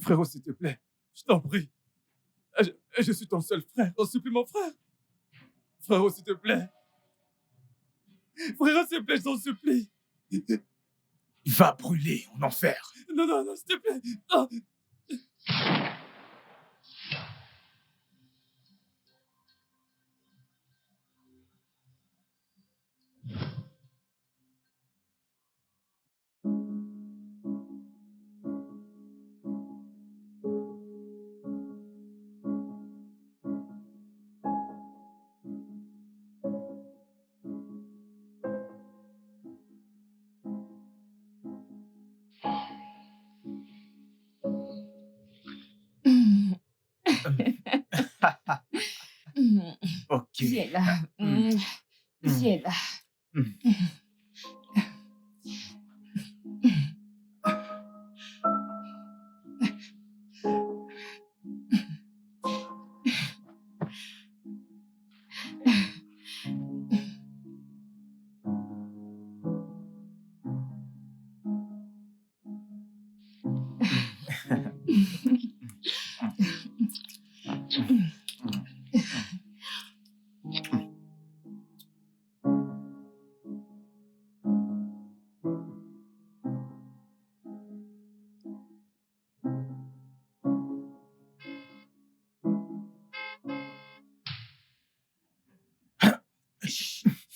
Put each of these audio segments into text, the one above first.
Frérot, s'il te plaît, je t'en prie. Je suis ton seul frère. Oh, supplie mon frère. Frérot, s'il te plaît. Frérot, s'il te plaît, je t'en supplie. Il va brûler en enfer. Non, non, non, s'il te plaît. Non. Ok. Viens là. Viens là.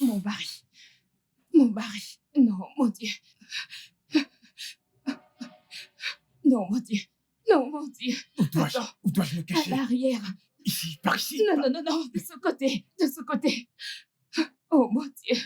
Mon mari. Mon mari. Non, mon Dieu. Non, mon Dieu. Non, mon Dieu. Où dois-je me À cacher? l'arrière. Ici, par ici. Non, non, non, non. De ce côté. De ce côté. Oh, mon Dieu.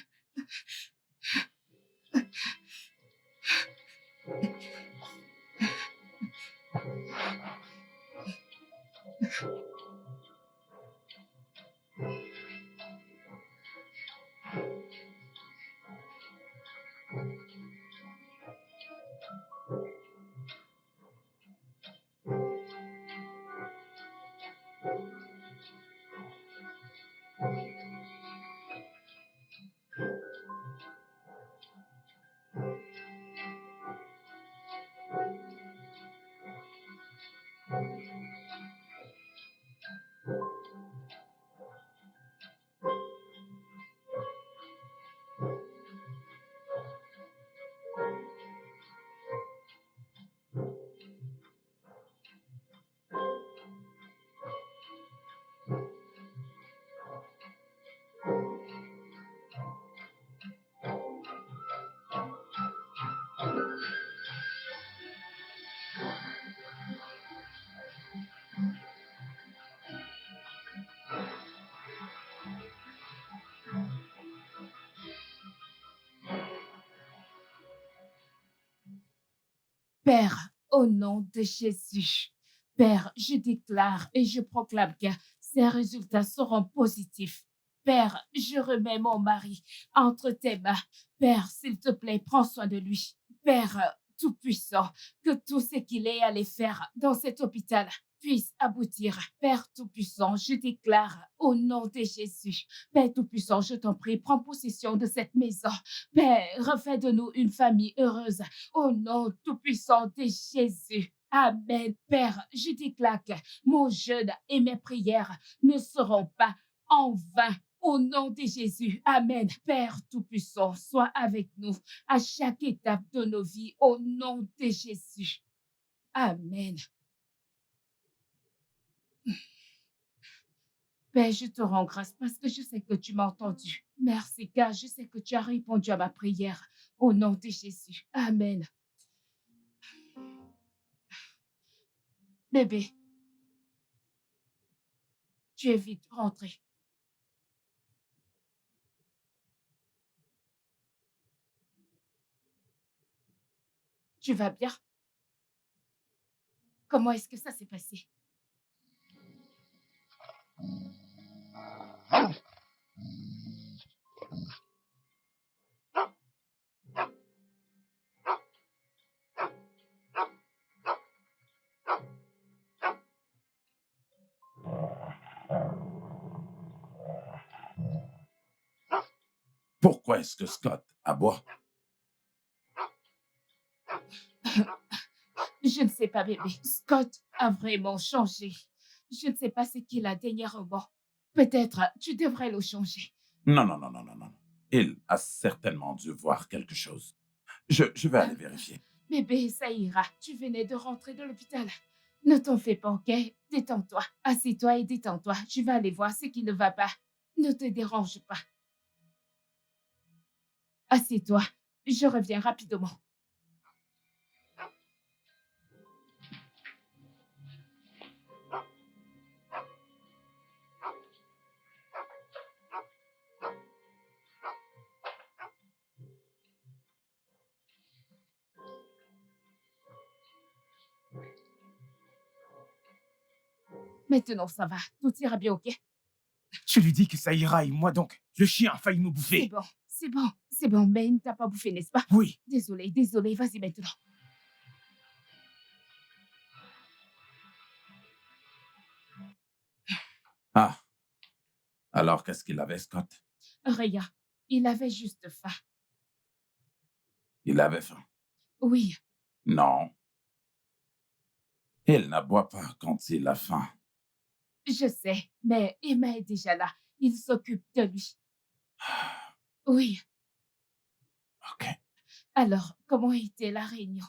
Père, au nom de Jésus, Père, je déclare et je proclame que ces résultats seront positifs. Père, je remets mon mari entre tes mains. Père, s'il te plaît, prends soin de lui. Père Tout-Puissant, que tout ce qu'il est allé faire dans cet hôpital puisse aboutir. Père Tout-Puissant, je déclare au nom de Jésus. Père Tout-Puissant, je t'en prie, prends possession de cette maison. Père, refais de nous une famille heureuse. Au nom tout-puissant de Jésus. Amen. Père, je déclare que mon jeûne et mes prières ne seront pas en vain. Au nom de Jésus. Amen. Père Tout-Puissant, sois avec nous à chaque étape de nos vies. Au nom de Jésus. Amen. Père, je te rends grâce parce que je sais que tu m'as entendu. Merci, car je sais que tu as répondu à ma prière. Au nom de Jésus. Amen. Bébé, tu es vite rentré. Tu vas bien? Comment est-ce que ça s'est passé? Pourquoi est-ce que Scott aboie? Je ne sais pas, bébé. Scott a vraiment changé. Je ne sais pas ce qu'il a dernièrement. Peut-être tu devrais le changer. Non, non, non, non, non, non. Il a certainement dû voir quelque chose. Je vais aller vérifier. Bébé, ça ira. Tu venais de rentrer de l'hôpital. Ne t'en fais pas, ok? Détends-toi. Assieds-toi et détends-toi. Je vais aller voir ce qui ne va pas. Ne te dérange pas. Assieds-toi. Je reviens rapidement. Maintenant, ça va. Tout ira bien, ok? Tu lui dis que ça ira et moi donc. Le chien a failli nous C'est bouffer. bon, c'est bon, c'est bon. Mais il ne t'a pas bouffé, n'est-ce pas? Oui. Désolée, désolée. Vas-y maintenant. Ah, alors qu'est-ce qu'il avait, Scott? Rien. Il avait juste faim. Il avait faim. Oui, Non. Il n'aboie pas quand il a faim. je sais. Mais Emma est déjà là. Il s'occupe de lui. Oui. OK. Alors, comment était la réunion?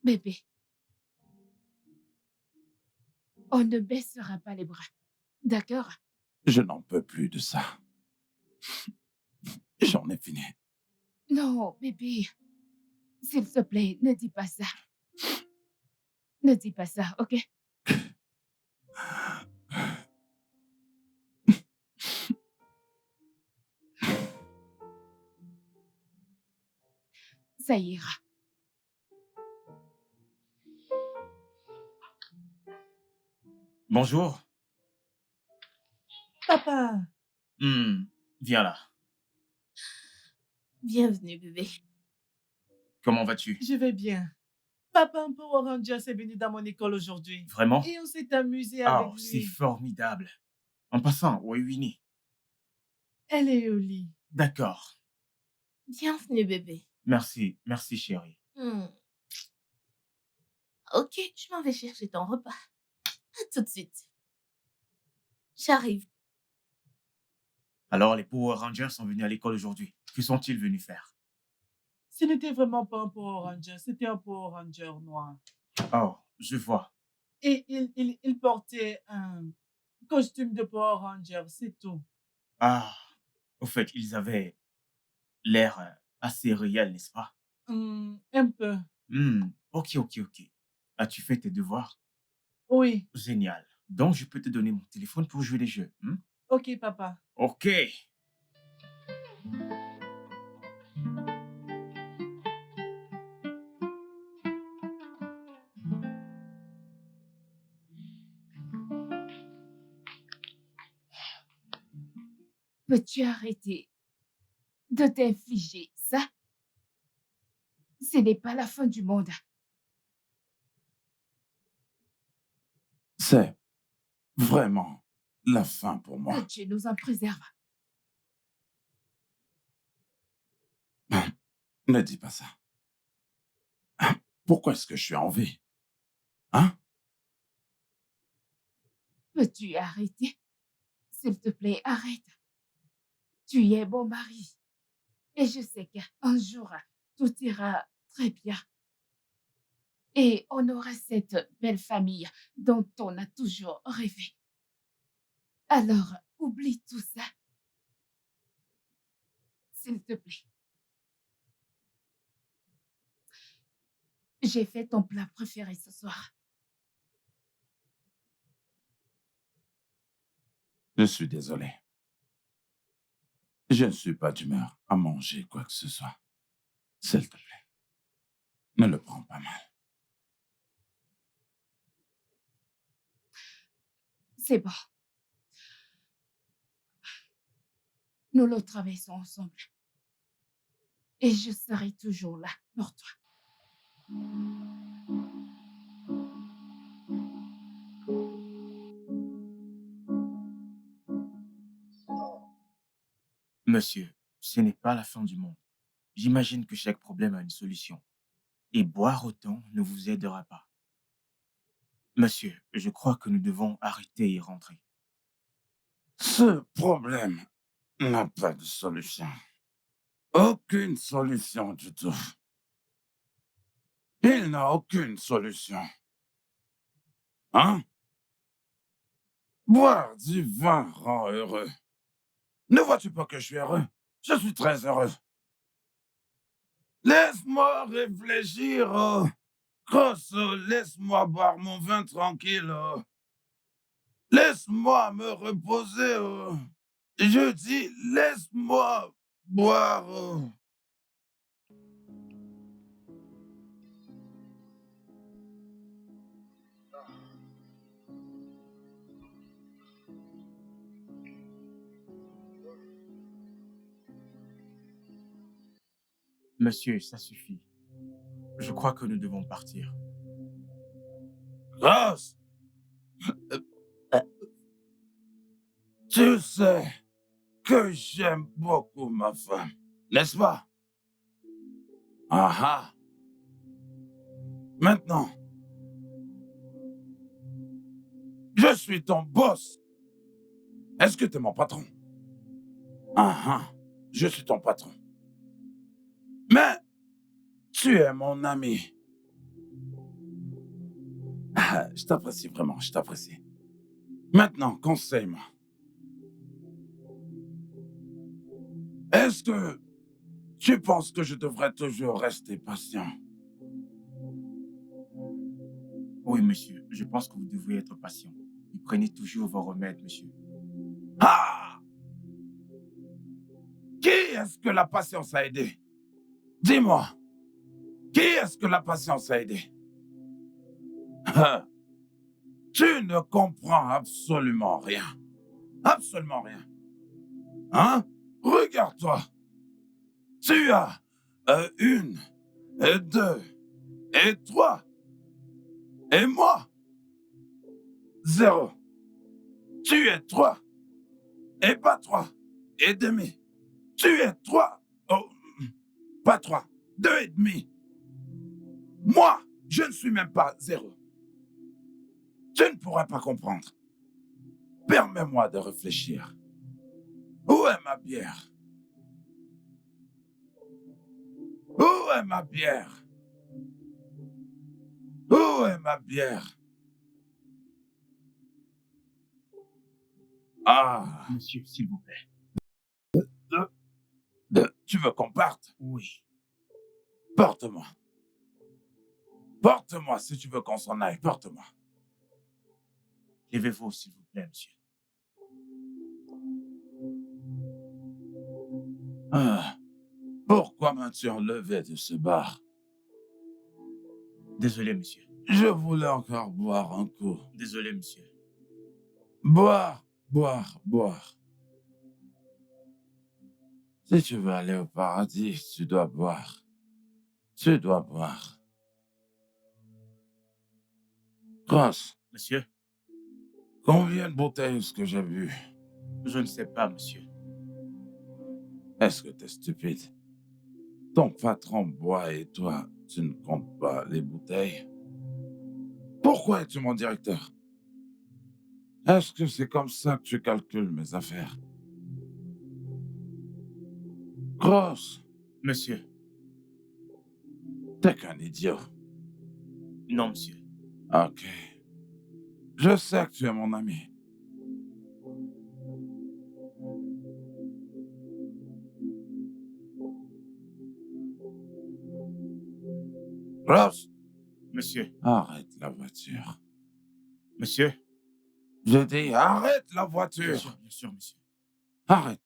Bébé, on ne baissera pas les bras. D'accord? Je n'en peux plus de ça. J'en ai fini. Non, bébé. S'il te plaît, ne dis pas ça. Ne dis pas ça, ok? Ça ira. Bonjour. Papa, Viens là. bienvenue bébé. Comment vas-tu? Je vais bien. Papa, un Power Ranger est venu dans mon école aujourd'hui. Vraiment? Et on s'est amusé avec Oh, c'est lui. formidable. En passant, où est Winnie? Elle est au lit. D'accord. Bienvenue bébé. Merci, merci chérie. Ok, je m'en vais chercher ton repas. À tout de suite. J'arrive. Alors, les Power Rangers sont venus à l'école aujourd'hui. Que sont-ils venus faire? Ce n'était vraiment pas un Power Ranger, c'était un Power Ranger noir. Oh, je vois. Et il portait un costume de Power Ranger, c'est tout. Ah, au fait, ils avaient l'air assez réel, n'est-ce pas? Un peu. Ok, ok, ok. As-tu fait tes devoirs? Oui. Génial. Donc, je peux te donner mon téléphone pour jouer les jeux. Ok, papa. Ok. Peux-tu arrêter de t'infliger ça? Ce n'est pas la fin du monde. C'est vraiment la fin pour Que moi. Dieu nous en préserve. Ne dis pas ça. Pourquoi est-ce que je suis en vie? Hein? Peux-tu arrêter? S'il te plaît, arrête. Tu es mon mari. Et je sais qu'un jour, tout ira très bien. Et on aura cette belle famille dont on a toujours rêvé. Alors, oublie tout ça. S'il te plaît. J'ai fait ton plat préféré ce soir. Je suis désolé. Je ne suis pas d'humeur à manger quoi que ce soit. S'il te plaît, ne le prends pas mal. C'est bon. Nous le travaillons ensemble. Et je serai toujours là pour toi. Monsieur, ce n'est pas la fin du monde. J'imagine que chaque problème a une solution. Et boire autant ne vous aidera pas. Monsieur, je crois que nous devons arrêter et rentrer. Ce problème n'a pas de solution. Aucune solution du tout. Il n'a aucune solution. Hein? Boire du vin rend heureux. Ne vois-tu pas que je suis heureux? Je suis très heureux. Laisse-moi réfléchir, oh. Grosse, laisse-moi boire mon vin tranquille, oh. Laisse-moi me reposer, oh. Je dis, laisse-moi boire, oh. Monsieur, ça suffit. Je crois que nous devons partir. Grosse, tu sais que j'aime beaucoup ma femme, n'est-ce pas? Ah ah. Maintenant, je suis ton boss. Est-ce que tu es mon patron? Ah ah. Je suis ton patron. Mais tu es mon ami. Ah, je t'apprécie vraiment, je t'apprécie. Maintenant, conseille-moi. Est-ce que tu penses que je devrais toujours rester patient? Oui, monsieur, je pense que vous devriez être patient. Et prenez toujours vos remèdes, monsieur. Ah! Qui est-ce que la patience a aidé? Dis-moi, qui est-ce que la patience a aidé? Ah, tu ne comprends absolument rien. Absolument rien. Hein? Regarde-toi. Tu as une, et deux, et trois. Et moi, zéro. Tu es trois, et pas trois, et demi. Tu es trois, oh, pas trois, deux et demi. Moi, je ne suis même pas zéro. Tu ne pourrais pas comprendre. Permets-moi de réfléchir. Où est ma bière? Où est ma bière? Où est ma bière? Ah, Monsieur, s'il vous plaît. tu veux qu'on parte? Oui. Porte-moi. Porte-moi si tu veux qu'on s'en aille. Porte-moi. Levez-vous, s'il vous plaît, monsieur. Ah, pourquoi m'as-tu enlevé de ce bar? Désolé, monsieur. Je voulais encore boire un coup. Désolé, monsieur. Boire, boire, boire. Si tu veux aller au paradis, tu dois boire. Tu dois boire. Ross, Monsieur, combien de bouteilles est-ce que j'ai bu? je ne sais pas, monsieur. Est-ce que t'es stupide? Ton patron boit et toi, tu ne comptes pas les bouteilles? Pourquoi es-tu mon directeur? Est-ce que c'est comme ça que tu calcules mes affaires? Ross, Monsieur, t'es qu'un idiot. non, monsieur. Ok. Je sais que tu es mon ami. Ross, Monsieur, arrête la voiture. monsieur. Je dis arrête la Bien voiture. sûr, monsieur. Arrête.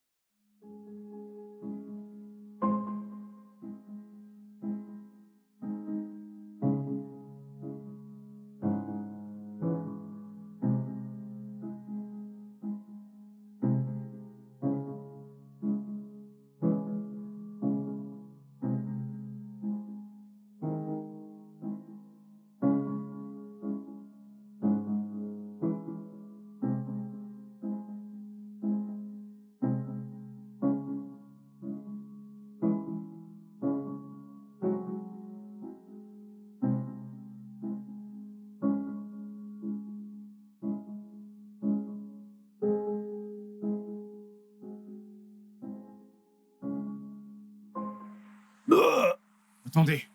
Attendez.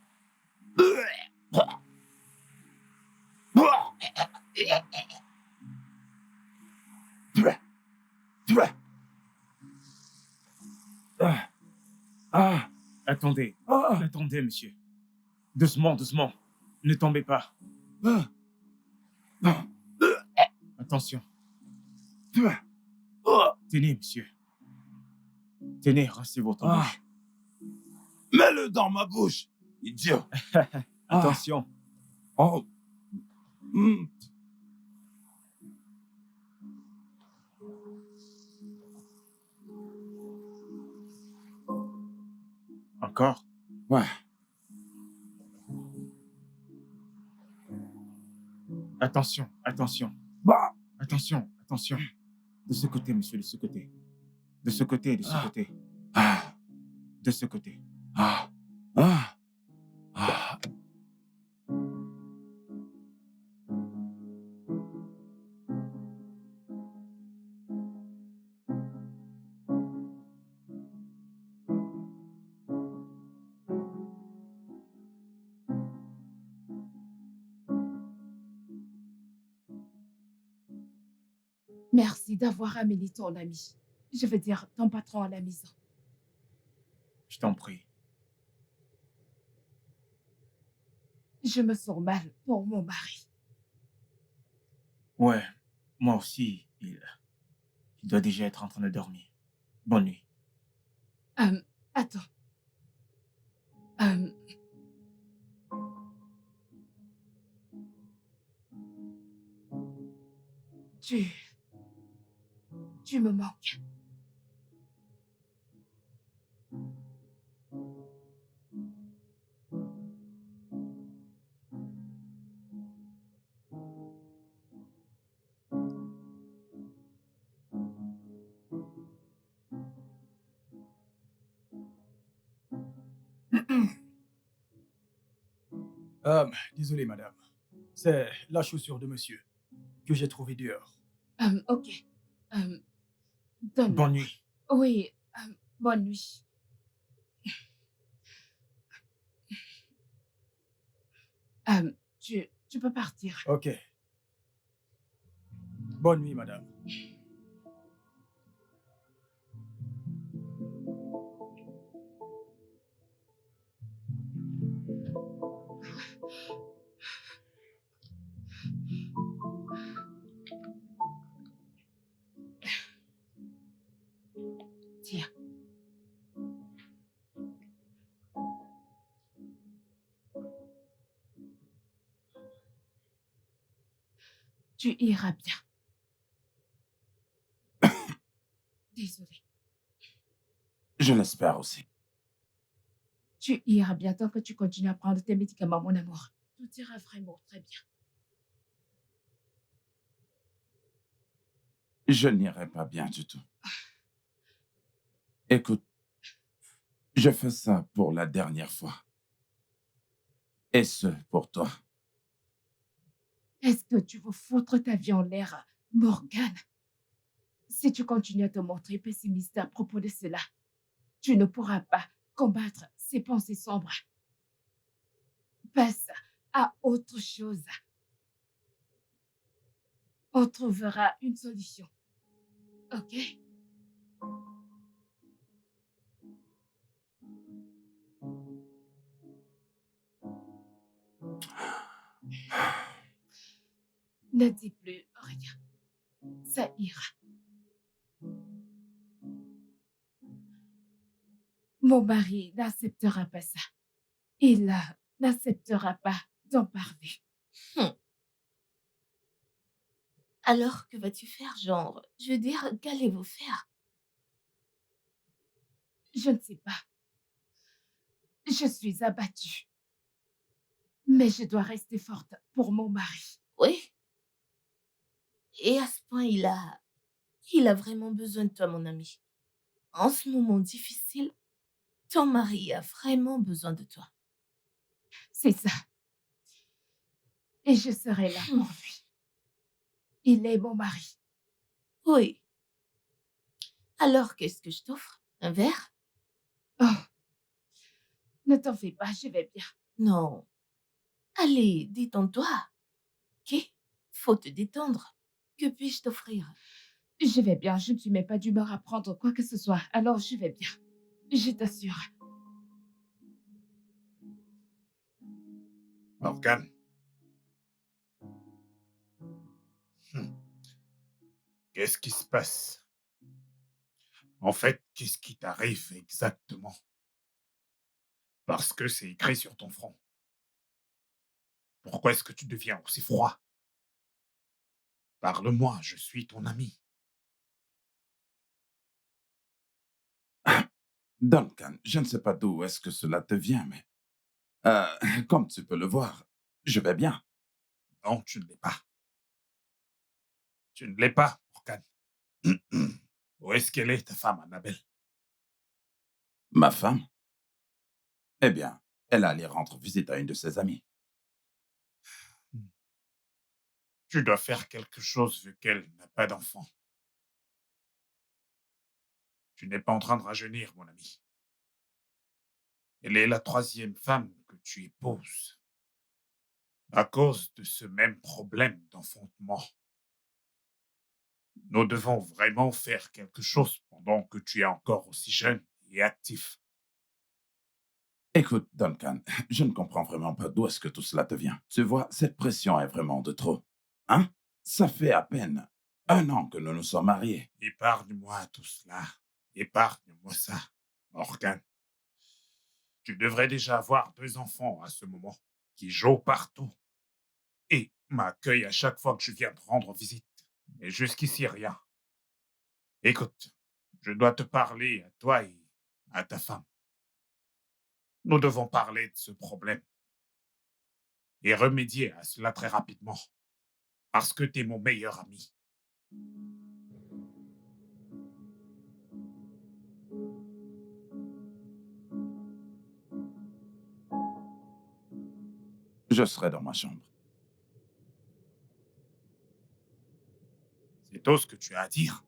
Attendez. Attendez, monsieur. Doucement, doucement. Ne tombez pas. Attention. Tenez, monsieur. Tenez, rincez votre bouche. Mets-le dans ma bouche, idiot. Attention. Oh. Mm. Encore. Ouais. Attention, attention. Bah. Attention, attention. De ce côté, monsieur, de ce côté. De ce côté, de ce côté. Ah. De ce côté. Ah. Ah. Ah. Merci d'avoir amené ton ami. Je veux dire, ton patron à la maison. Je t'en prie. Je me sens mal pour mon mari. Ouais, moi aussi, il doit déjà être en train de dormir. Bonne nuit. Attends. Euh, tu me manques. Désolé, madame. C'est la chaussure de monsieur que j'ai trouvée dehors. Ok. Donne-moi. Bonne nuit. Oui, bonne nuit. Tu peux partir. Ok. Bonne nuit, madame. Tiens. Tu iras bien. Désolée. Je l'espère aussi. Tu iras bien tant que tu continues à prendre tes médicaments, mon amour. Tout ira vraiment très bien. Je n'irai pas bien du tout. Écoute, je fais ça pour la dernière fois. Et ce, pour toi. Est-ce que tu veux foutre ta vie en l'air, Morgane? Si tu continues à te montrer pessimiste à propos de cela, tu ne pourras pas combattre ces pensées sombres. Passe à autre chose. On trouvera une solution. Ok? Ne dis plus rien. Ça ira. Mon mari n'acceptera pas ça. Il n'acceptera pas d'en parler. Hum. Alors, que vas-tu faire, genre? Je veux dire, qu'allez-vous faire? Je ne sais pas. Je suis abattue. Mais je dois rester forte pour mon mari. Oui. Et à ce point, il a vraiment besoin de toi, mon ami. En ce moment difficile, ton mari a vraiment besoin de toi. C'est ça. Et je serai là pour lui. Il est mon mari. Oui. Alors, qu'est-ce que je t'offre? Un verre? Oh, ne t'en fais pas, je vais bien. Non. Allez, détends-toi. Ok? Faut te détendre. Que puis-je t'offrir? Je vais bien, je ne suis même pas d'humeur à prendre quoi que ce soit, alors je vais bien. Je t'assure. Morgane. Hmm. Qu'est-ce qui se passe? En fait, qu'est-ce qui t'arrive exactement? Parce que c'est écrit sur ton front. Pourquoi est-ce que tu deviens aussi froid? Parle-moi, je suis ton ami. Duncan, je ne sais pas d'où est-ce que cela te vient, mais comme tu peux le voir, je vais bien. Non, tu ne l'es pas. Tu ne l'es pas, Morgane. Où est-ce qu'elle est, ta femme, Annabelle? Ma femme? Eh bien, elle allait rendre visite à une de ses amies. Tu dois faire quelque chose vu qu'elle n'a pas d'enfant. Tu n'es pas en train de rajeunir, mon ami. Elle est la troisième femme que tu épouses. À cause de ce même problème d'enfantement. Nous devons vraiment faire quelque chose pendant que tu es encore aussi jeune et actif. Écoute, Duncan, je ne comprends vraiment pas d'où est-ce que tout cela te vient. Tu vois, cette pression est vraiment de trop. Hein? Ça fait à peine 1 an que nous nous sommes mariés. Épargne-moi tout cela. Épargne-moi ça, Morgane. Tu devrais déjà avoir 2 enfants à ce moment, qui jouent partout et m'accueillent à chaque fois que je viens te rendre visite. Et jusqu'ici, rien. Écoute, je dois te parler à toi et à ta femme. Nous devons parler de ce problème et remédier à cela très rapidement, parce que tu es mon meilleur ami. Je serai dans ma chambre. C'est tout ce que tu as à dire.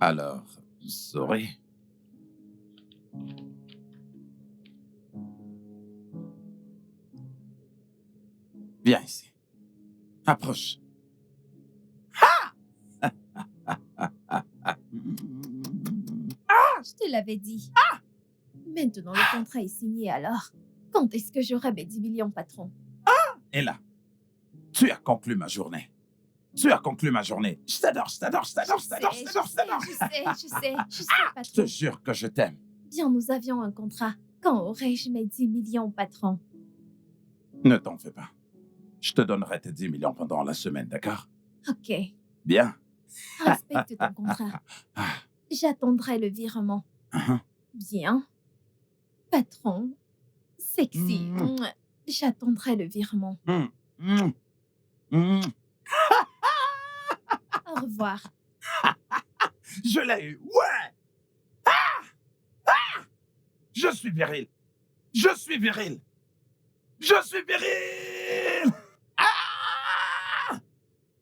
Alors, sorry. Viens ici. Approche. Je te l'avais dit. Maintenant, le contrat est signé alors. Quand est-ce que j'aurai mes 10 millions, patron? Et là, tu as conclu ma journée. Tu as conclu ma journée. Je t'adore, je t'adore, je t'adore, je t'adore, je t'adore, je t'adore. Je sais, Je te patron. jure que je t'aime. Bien, nous avions un contrat. Quand aurai-je mes 10 millions, patron? Ne t'en fais pas. Je te donnerai tes 10 millions pendant la semaine, d'accord? Ok. Bien. Respecte ton contrat. Ah, J'attendrai le virement. ah, Bien. Patron. Sexy. Mm. J'attendrai le virement. mm, mm, mm. Au revoir. Je l'ai eu. Ouais. Je suis viril. Je suis viril. Je suis viril. Ah!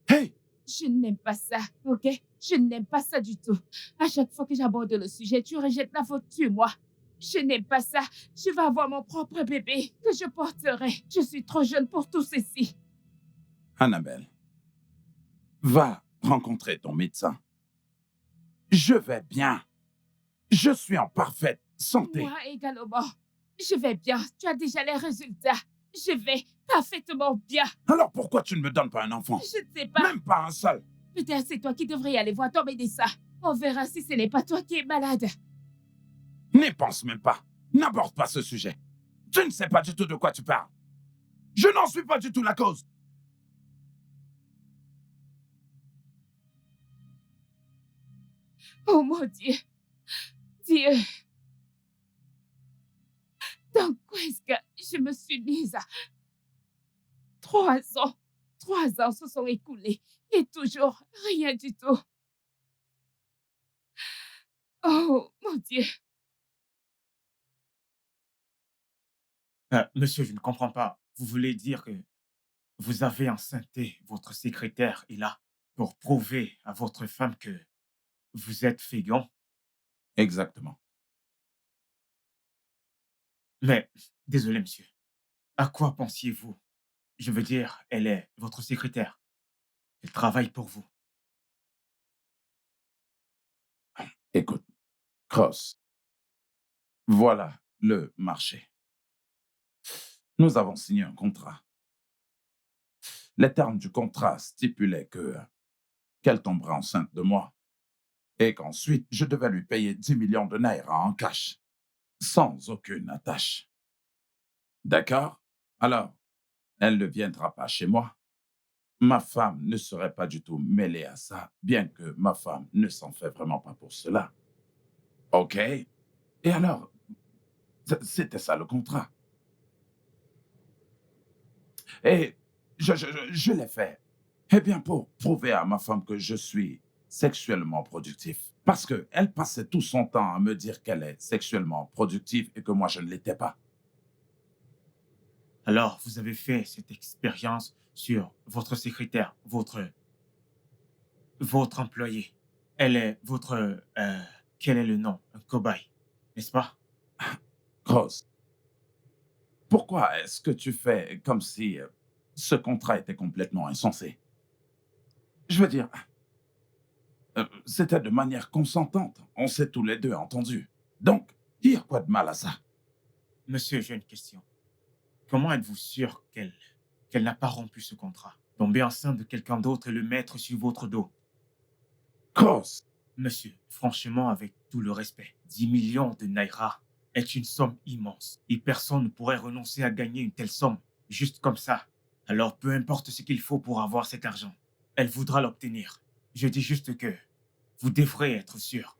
Hey, Je n'aime pas ça, ok? Je n'aime pas ça du tout. À chaque fois que j'aborde le sujet, tu rejettes la faute sur moi. Je n'aime pas ça. Je vais avoir mon propre bébé que je porterai. Je suis trop jeune pour tout ceci. Annabelle, va rencontrer ton médecin. Je vais bien. Je suis en parfaite santé. Moi également. Je vais bien. Tu as déjà les résultats. Je vais parfaitement bien. Alors pourquoi tu ne me donnes pas un enfant? Je ne sais pas. Même pas un seul. Peut-être c'est toi qui devrais aller voir ton médecin. On verra si ce n'est pas toi qui es malade. N'y pense même pas. N'aborde pas ce sujet. Tu ne sais pas du tout de quoi tu parles. Je n'en suis pas du tout la cause. Oh mon Dieu. Dieu. Dans quoi est-ce que je me suis mise à... 3 ans. 3 ans se sont écoulés et toujours rien du tout. Oh mon Dieu. Monsieur, je ne comprends pas. Vous voulez dire que vous avez enceinté votre secrétaire et là pour prouver à votre femme que vous êtes fécond? Exactement. Mais, désolé, monsieur. À quoi pensiez-vous? Je veux dire, elle est votre secrétaire. Elle travaille pour vous. Écoute, Cross, voilà le marché. Nous avons signé un contrat. Les termes du contrat stipulaient qu'elle tomberait enceinte de moi et qu'ensuite je devais lui payer 10 millions de naira en cash, sans aucune attache. D'accord? Alors, elle ne viendra pas chez moi. Ma femme ne serait pas du tout mêlée à ça, bien que ma femme ne s'en fait vraiment pas pour cela. OK? Et alors, c'était ça le contrat. Et je l'ai fait. Eh bien, pour prouver à ma femme que je suis sexuellement productif. Parce qu'elle passait tout son temps à me dire qu'elle est sexuellement productive et que moi, je ne l'étais pas. Alors, vous avez fait cette expérience sur votre secrétaire, votre employé. Elle est votre... quel est le nom? Un cobaye, n'est-ce pas? Grosse, pourquoi est-ce que tu fais comme si ce contrat était complètement insensé? Je veux dire, c'était de manière consentante. On s'est tous les deux entendus. Donc, il y a quoi de mal à ça? Monsieur, j'ai une question. Comment êtes-vous sûr qu'elle n'a pas rompu ce contrat? Tomber enceinte de quelqu'un d'autre et le mettre sur votre dos? Grosse, Monsieur, franchement, avec tout le respect, 10 millions de naira est une somme immense et personne ne pourrait renoncer à gagner une telle somme juste comme ça. Alors, peu importe ce qu'il faut pour avoir cet argent, elle voudra l'obtenir. Je dis juste que vous devrez être sûr.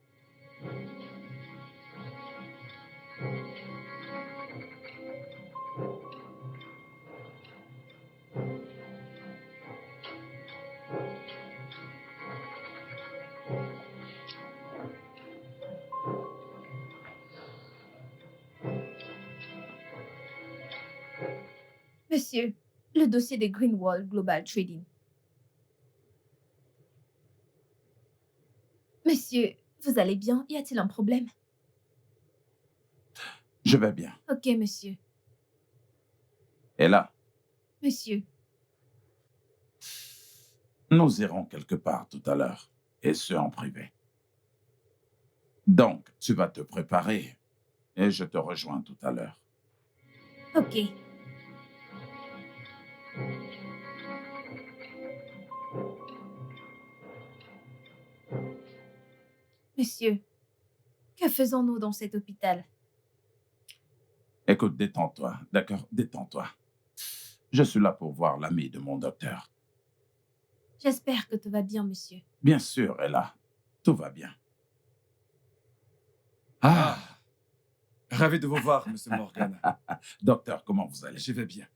Monsieur, le dossier de Greenwall Global Trading. Monsieur, vous allez bien? Y a-t-il un problème? je vais bien. Ok, monsieur. Et là, Monsieur, nous irons quelque part tout à l'heure, et ce en privé. Donc, tu vas te préparer, et je te rejoins tout à l'heure. ok. Monsieur, que faisons-nous dans cet hôpital? Écoute, détends-toi, d'accord? Détends-toi. Je suis là pour voir l'ami de mon docteur. J'espère que tout va bien, monsieur. Bien sûr, Ella, tout va bien. Ah, ravi de vous voir, Monsieur Morgan. Docteur, comment vous allez? Je vais bien.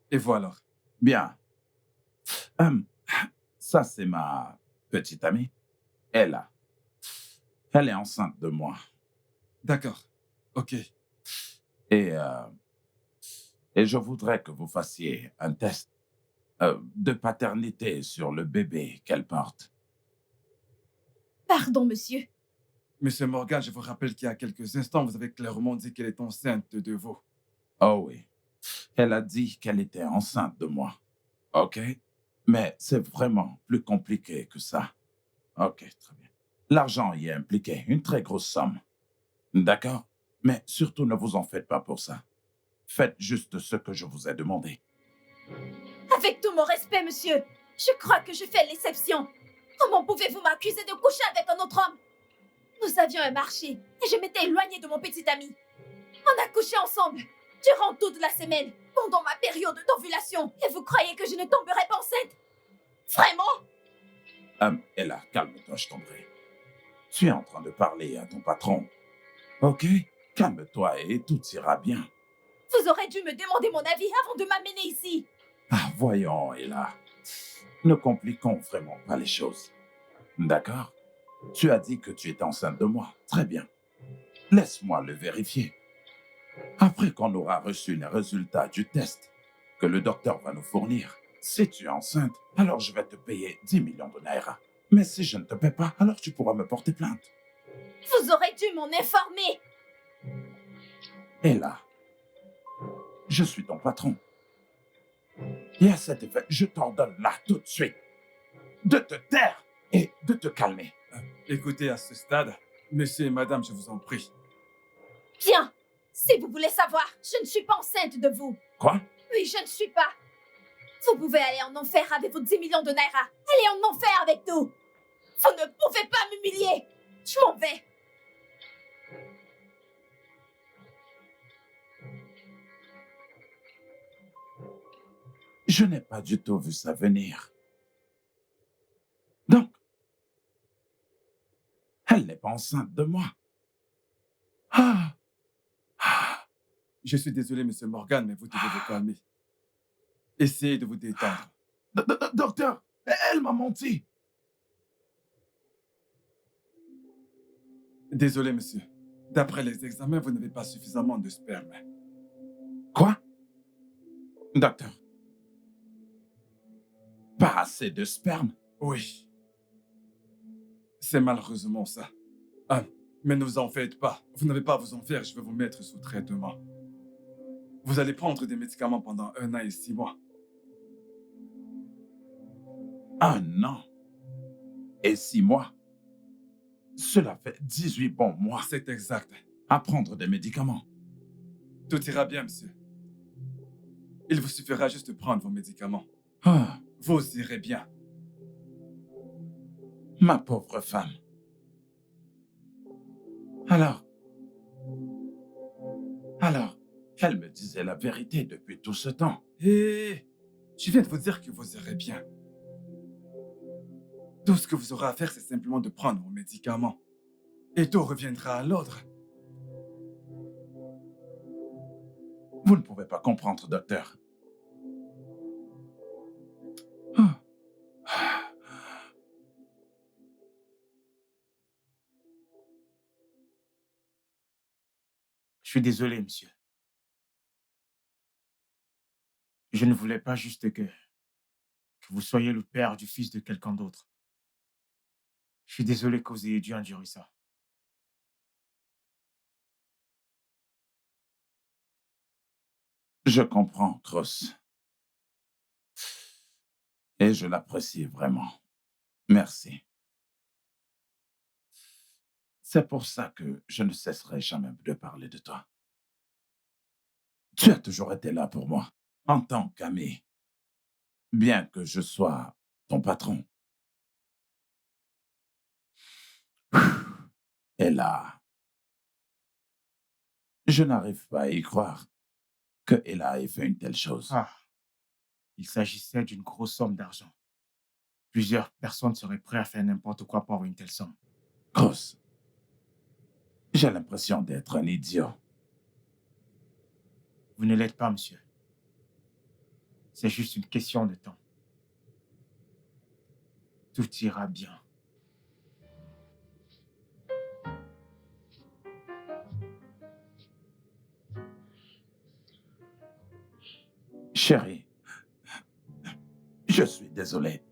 Et vous alors? Bien. Hum, ça, c'est ma petite amie, Ella. Elle est enceinte de moi. D'accord. Ok. Et, euh, et je voudrais que vous fassiez un test de paternité sur le bébé qu'elle porte. Pardon, monsieur. Monsieur Morgan, je vous rappelle qu'il y a quelques instants, vous avez clairement dit qu'elle est enceinte de vous. Oh oui. Elle a dit qu'elle était enceinte de moi. OK? Mais c'est vraiment plus compliqué que ça. OK, très bien. L'argent y est impliqué, une très grosse somme. D'accord? Mais surtout, ne vous en faites pas pour ça. Faites juste ce que je vous ai demandé. Avec tout mon respect, monsieur, je crois que je fais l'exception. Comment pouvez-vous m'accuser de coucher avec un autre homme? Nous avions un marché et je m'étais éloignée de mon petit ami. On a couché ensemble durant toute la semaine, pendant ma période d'ovulation. Et vous croyez que je ne tomberai pas enceinte? Vraiment? Ella, calme-toi, je t'en prie. Tu es en train de parler à ton patron. OK? Calme-toi et tout ira bien. Vous aurez dû me demander mon avis avant de m'amener ici. Ah, voyons, Ella. Ne compliquons vraiment pas les choses. D'accord? Tu as dit que tu étais enceinte de moi. Très bien. Laisse-moi le vérifier. Après qu'on aura reçu les résultats du test que le docteur va nous fournir, si tu es enceinte, alors je vais te payer 10 millions de naira. Mais si je ne te paie pas, alors tu pourras me porter plainte. Vous aurez dû m'en informer. Et là, je suis ton patron. Et à cet effet, je t'ordonne là tout de suite de te taire et de te calmer. Écoutez, à ce stade, monsieur et madame, je vous en prie. Bien. Si vous voulez savoir, je ne suis pas enceinte de vous. Quoi? Oui, je ne suis pas. Vous pouvez aller en enfer avec vos 10 millions de naira. Allez en enfer avec nous. Vous ne pouvez pas m'humilier. Je m'en vais. Je n'ai pas du tout vu ça venir. Donc, elle n'est pas enceinte de moi. Ah! Ah! Je suis désolé, monsieur Morgan, mais vous devez vous calmer. Essayez de vous détendre. Docteur, elle m'a menti. Désolé, monsieur. D'après les examens, vous n'avez pas suffisamment de sperme. Quoi? Docteur. Pas assez de sperme? Oui. C'est malheureusement ça. Ah, mais ne vous en faites pas. Vous n'avez pas à vous en faire, je vais vous mettre sous traitement. Vous allez prendre des médicaments pendant 1 an et 6 mois. 1 an et 6 mois. Cela fait 18 bons mois C'est exact. à prendre des médicaments. Tout ira bien, monsieur. Il vous suffira juste de prendre vos médicaments. Ah, Vous irez bien. ma pauvre femme. Alors, elle me disait la vérité depuis tout ce temps. Hé, je viens de vous dire que vous irez bien. Tout ce que vous aurez à faire, c'est simplement de prendre vos médicaments. Et tout reviendra à l'ordre. Vous ne pouvez pas comprendre, docteur. Ah. Je suis désolé, monsieur. Je ne voulais pas juste que vous soyez le père du fils de quelqu'un d'autre. Je suis désolé que vous ayez dû endurer ça. Je comprends, Cross. Et je l'apprécie vraiment. Merci. C'est pour ça que je ne cesserai jamais de parler de toi. Tu as toujours été là pour moi, en tant qu'ami, bien que je sois ton patron. Et là, je n'arrive pas à y croire que Ella ait fait une telle chose. Ah, il s'agissait d'une grosse somme d'argent. Plusieurs personnes seraient prêtes à faire n'importe quoi pour avoir une telle somme. Cross, j'ai l'impression d'être un idiot. Vous ne l'êtes pas, monsieur. C'est juste une question de temps. Tout ira bien. Chérie, je suis désolé.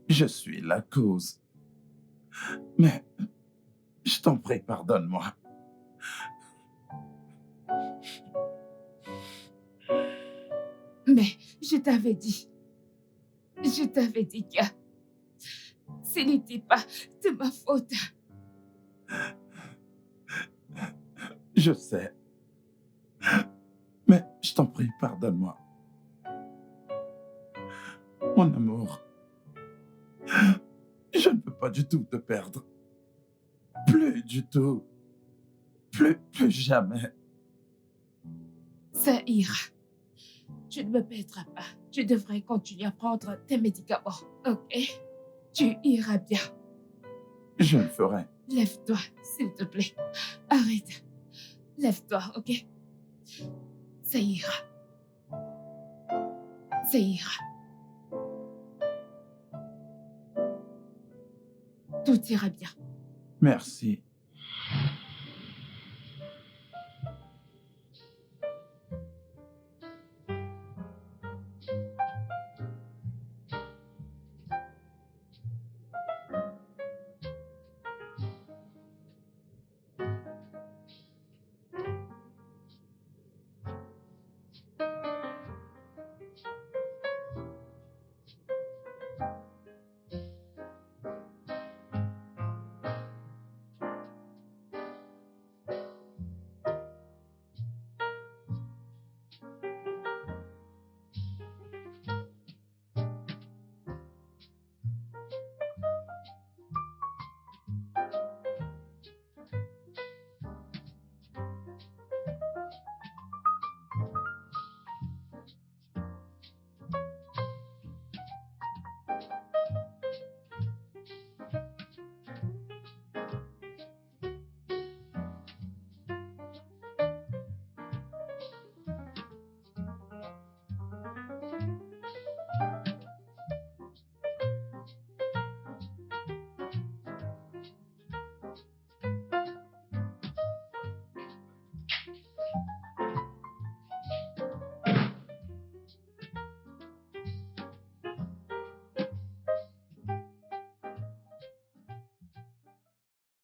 Je suis la cause Mais, je t'en prie, pardonne-moi. Mais je t'avais dit que ce n'était pas de ma faute. Je sais. Mais, je t'en prie, pardonne-moi. Mon amour, je ne peux pas du tout te perdre. Plus du tout. Plus jamais. Ça ira. Tu ne me perdras pas. Tu devrais continuer à prendre tes médicaments, ok? Tu iras bien. Je le ferai. Lève-toi, s'il te plaît. Arrête. Lève-toi, ok? Ça ira. Ça ira. Tout ira bien. Merci.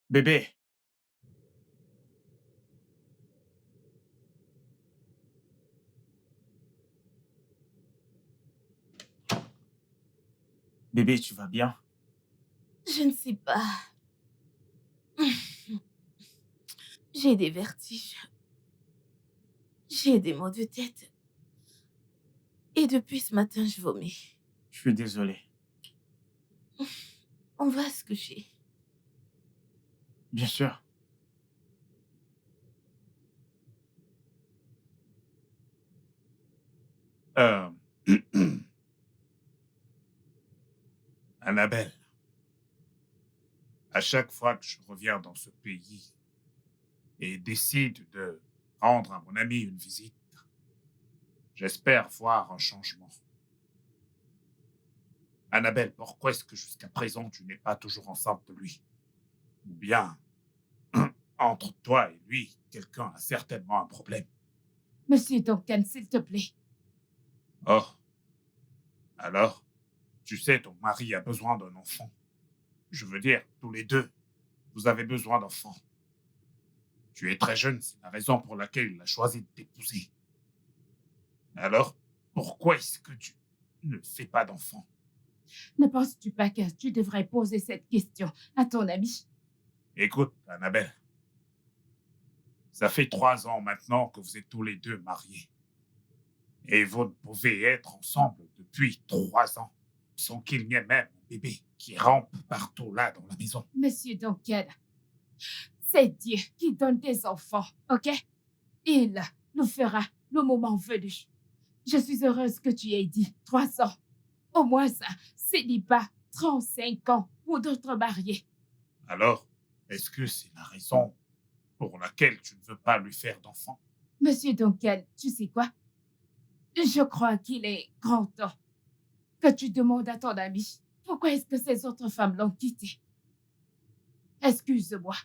Bébé, bébé, tu vas bien? Je ne sais pas. J'ai des vertiges. J'ai des maux de tête. Et depuis ce matin, je vomis. Je suis désolé. On va se coucher. Bien sûr. Euh, Annabelle, à chaque fois que je reviens dans ce pays et décide de rendre à mon ami une visite, j'espère voir un changement. Annabelle, pourquoi est-ce que jusqu'à présent tu n'es pas toujours enceinte de lui? Ou bien, entre toi et lui, quelqu'un a certainement un problème. Monsieur Duncan, s'il te plaît. Oh, alors, tu sais, ton mari a besoin d'un enfant. Je veux dire, tous les deux, vous avez besoin d'enfants. Tu es très jeune, c'est la raison pour laquelle il a choisi de t'épouser. Alors, pourquoi est-ce que tu ne fais pas d'enfant? Ne penses-tu pas que tu devrais poser cette question à ton ami? Écoute, Annabelle, ça fait 3 ans maintenant que vous êtes tous les deux mariés. Et vous ne pouvez être ensemble depuis 3 ans sans qu'il n'y ait même un bébé qui rampe partout là dans la maison. Monsieur Duncan, c'est Dieu qui donne des enfants, ok? Il nous fera le moment venu. Je suis heureuse que tu aies dit 3 ans. Au moins ça, ce n'est pas 35 ans pour d'autres mariés. Alors, est-ce que c'est la raison pour laquelle tu ne veux pas lui faire d'enfant? Monsieur Duncan, tu sais quoi? Je crois qu'il est grand temps que tu demandes à ton ami pourquoi est-ce que ces autres femmes l'ont quitté. Excuse-moi.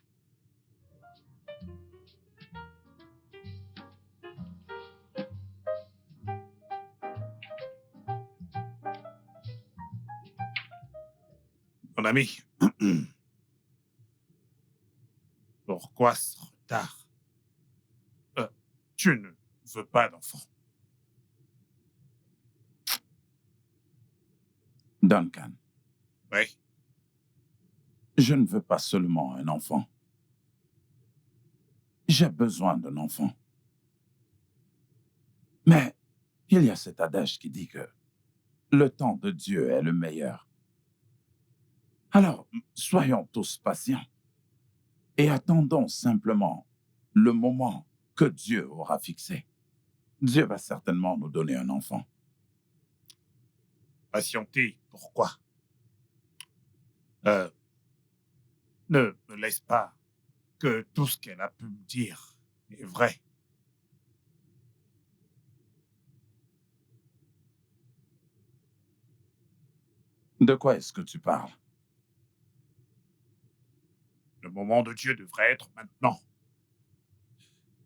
Mon ami, Pourquoi ce retard? Tu ne veux pas d'enfant. Duncan, Oui. je ne veux pas seulement un enfant. J'ai besoin d'un enfant. Mais il y a cet adage qui dit que le temps de Dieu est le meilleur. Alors, soyons tous patients et attendons simplement le moment que Dieu aura fixé. Dieu va certainement nous donner un enfant. Patienter, pourquoi? Ne me laisse pas que tout ce qu'elle a pu me dire est vrai. De quoi est-ce que tu parles? Le moment de Dieu devrait être maintenant.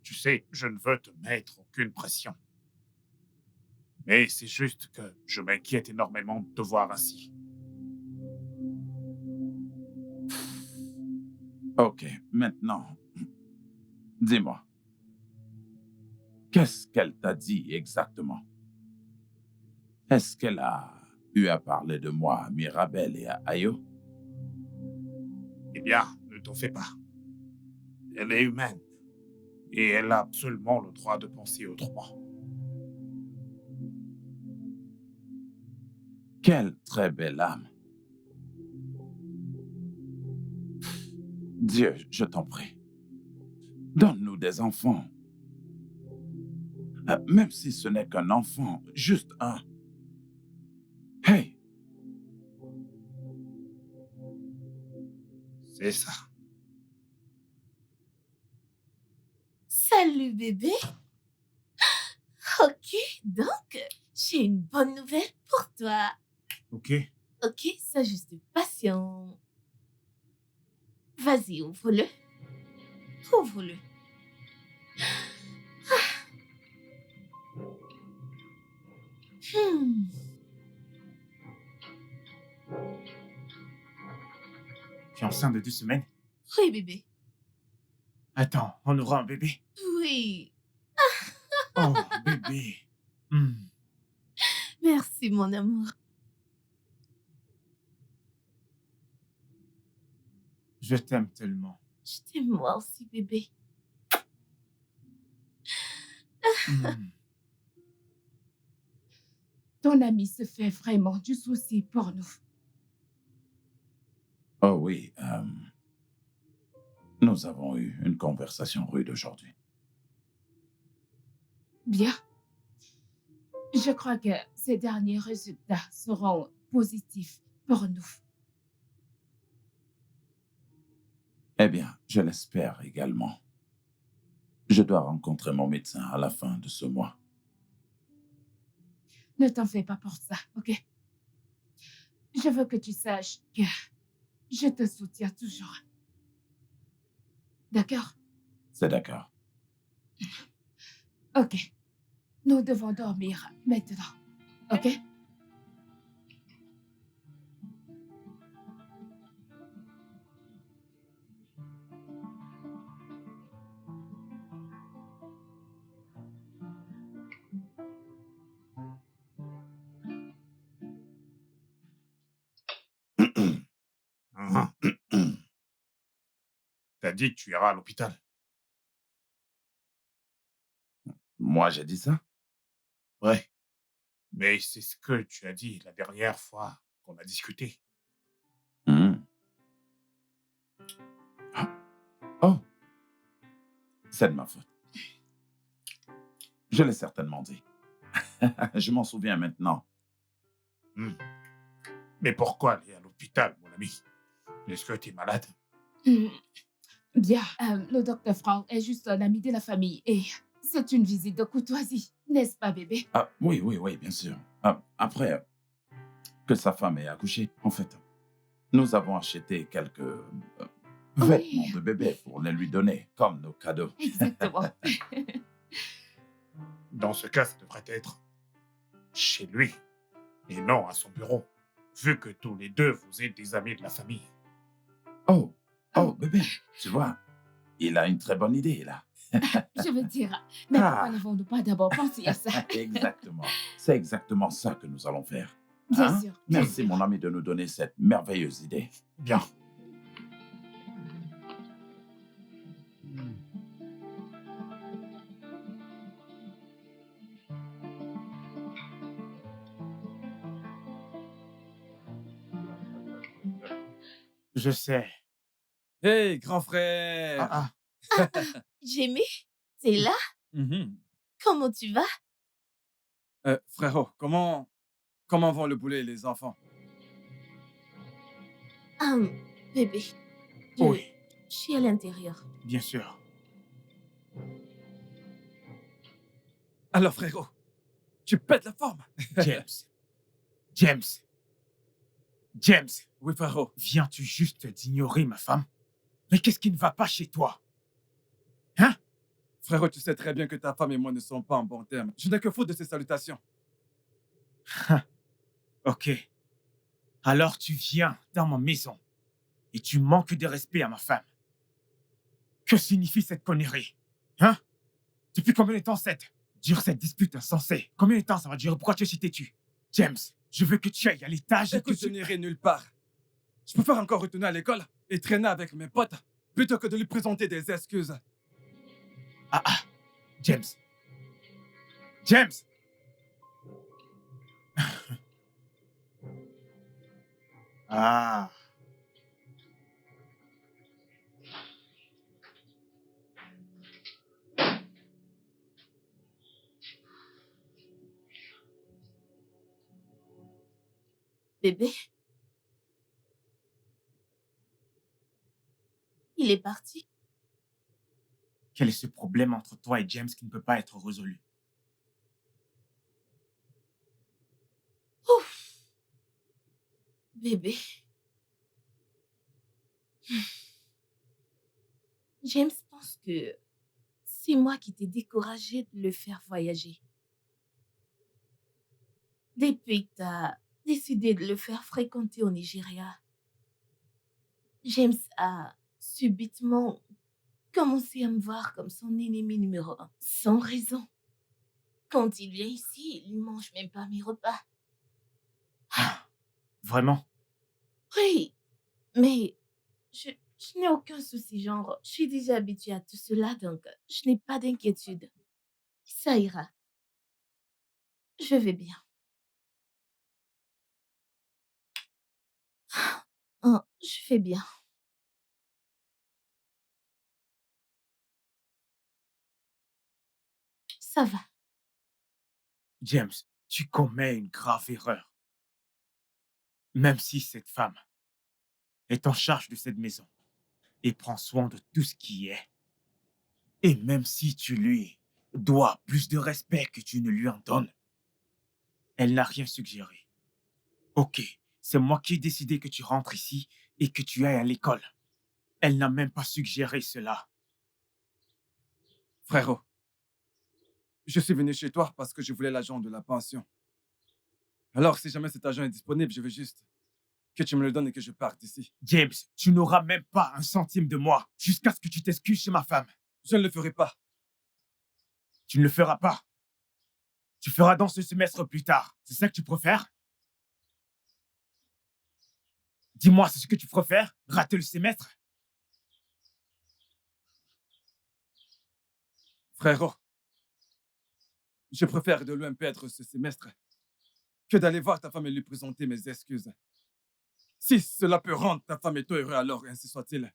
Tu sais, je ne veux te mettre aucune pression. Mais c'est juste que je m'inquiète énormément de te voir ainsi. Ok, maintenant, dis-moi, qu'est-ce qu'elle t'a dit exactement? Est-ce qu'elle a eu à parler de moi à Mirabel et à Ayo? Eh bien, ne t'en fais pas. Elle est humaine. Et elle a absolument le droit de penser autrement. Quelle très belle âme. Dieu, je t'en prie, donne-nous des enfants. Même si ce n'est qu'un enfant, juste un. Hey, C'est ça. Salut bébé. Ok, donc, j'ai une bonne nouvelle pour toi. Ok. Ok, sois juste patient. Vas-y, ouvre-le. Ouvre-le. Hmm. Tu es enceinte de 2 semaines? Oui, bébé. Attends, on aura un bébé? Oui. Oh, bébé. Hmm. Merci, mon amour. Je t'aime tellement. Je t'aime moi aussi, bébé. Hmm. Ton ami se fait vraiment du souci pour nous. oh oui, nous avons eu une conversation rude aujourd'hui. Bien. Je crois que ces derniers résultats seront positifs pour nous. Eh bien, je l'espère également. Je dois rencontrer mon médecin à la fin de ce mois. Ne t'en fais pas pour ça, ok? Je veux que tu saches que je te soutiens toujours. D'accord? C'est d'accord. Ok. Nous devons dormir maintenant, ok? Hein? T'as dit que tu iras à l'hôpital. Moi, j'ai dit ça? Ouais. Mais c'est ce que tu as dit la dernière fois qu'on a discuté. Hmm. Ah. Oh, c'est de ma faute. Je l'ai certainement dit. Je m'en souviens maintenant. Mais pourquoi aller à l'hôpital, mon ami? Est-ce que tu es malade? Hmm. Bien. Le docteur Frank est juste un ami de la famille et c'est une visite de courtoisie, n'est-ce pas, bébé? Ah, oui, oui, oui, bien sûr. Après que sa femme ait accouché, en fait, nous avons acheté quelques vêtements de bébé pour les lui donner comme nos cadeaux. Exactement. Dans ce cas, ça devrait être chez lui et non à son bureau, vu que tous les deux vous êtes des amis de la famille. Oh, oh, bébé, tu vois, Il a une très bonne idée, là. Je veux dire, mais pourquoi Ah. n'avons-nous pas d'abord pensé à ça? Exactement. C'est exactement ça que nous allons faire. Bien Hein? sûr, bien Merci, sûr. mon ami, de nous donner cette merveilleuse idée. Bien. Je sais. Hey, grand frère! Ah, Jamie, t'es là? Mhm. Comment tu vas? Frérot, comment vont le boulet et les enfants? Bébé, je, oui, je suis à l'intérieur. bien sûr. Alors, frérot, tu pètes la forme? James. James. James, Oui, frérot. viens-tu juste d'ignorer ma femme? Mais qu'est-ce qui ne va pas chez toi? Frérot, tu sais très bien que ta femme et moi ne sommes pas en bons termes. Je n'ai que faute de ces salutations. Ok. Alors tu viens dans ma maison et tu manques de respect à ma femme. Que signifie cette connerie? Depuis combien de temps dure cette dispute insensée? Combien de temps ça va durer? Pourquoi tu es si têtu? James, je veux que tu ailles à l'étage et que Écoute, je tu... n'irai nulle part. Je préfère encore retourner à l'école et traîner avec mes potes plutôt que de lui présenter des excuses. James. James! Ah. Bébé, il est parti. Quel est ce problème entre toi et James qui ne peut pas être résolu? Ouf, bébé. James pense que c'est moi qui t'ai découragé de le faire voyager. Depuis que t'as décidé de le faire fréquenter au Nigeria, James a subitement commencé à me voir comme son ennemi numéro 1, sans raison. Quand il vient ici, il mange même pas mes repas. Vraiment? Oui, mais je n'ai aucun souci, genre, je suis déjà habituée à tout cela, donc je n'ai pas d'inquiétude. Ça ira. Je vais bien. Oh, je fais bien. Ça va. James, tu commets une grave erreur. Même si cette femme est en charge de cette maison et prend soin de tout ce qui est, et même si tu lui dois plus de respect que tu ne lui en donnes, elle n'a rien suggéré. Ok, c'est moi qui ai décidé que tu rentres ici et que tu ailles à l'école. Elle n'a même pas suggéré cela. Frérot, je suis venu chez toi parce que je voulais l'agent de la pension. Alors, si jamais cet agent est disponible, je veux juste que tu me le donnes et que je parte d'ici. James, tu n'auras même pas un centime de moi jusqu'à ce que tu t'excuses chez ma femme. Je ne le ferai pas. Tu ne le feras pas. Tu feras dans ce semestre plus tard. C'est ça que tu préfères? Dis-moi, c'est ce que tu préfères? Rater le semestre? Frérot, je préfère de loin perdre ce semestre que d'aller voir ta femme et lui présenter mes excuses. Si cela peut rendre ta femme et toi heureux, alors ainsi soit-il.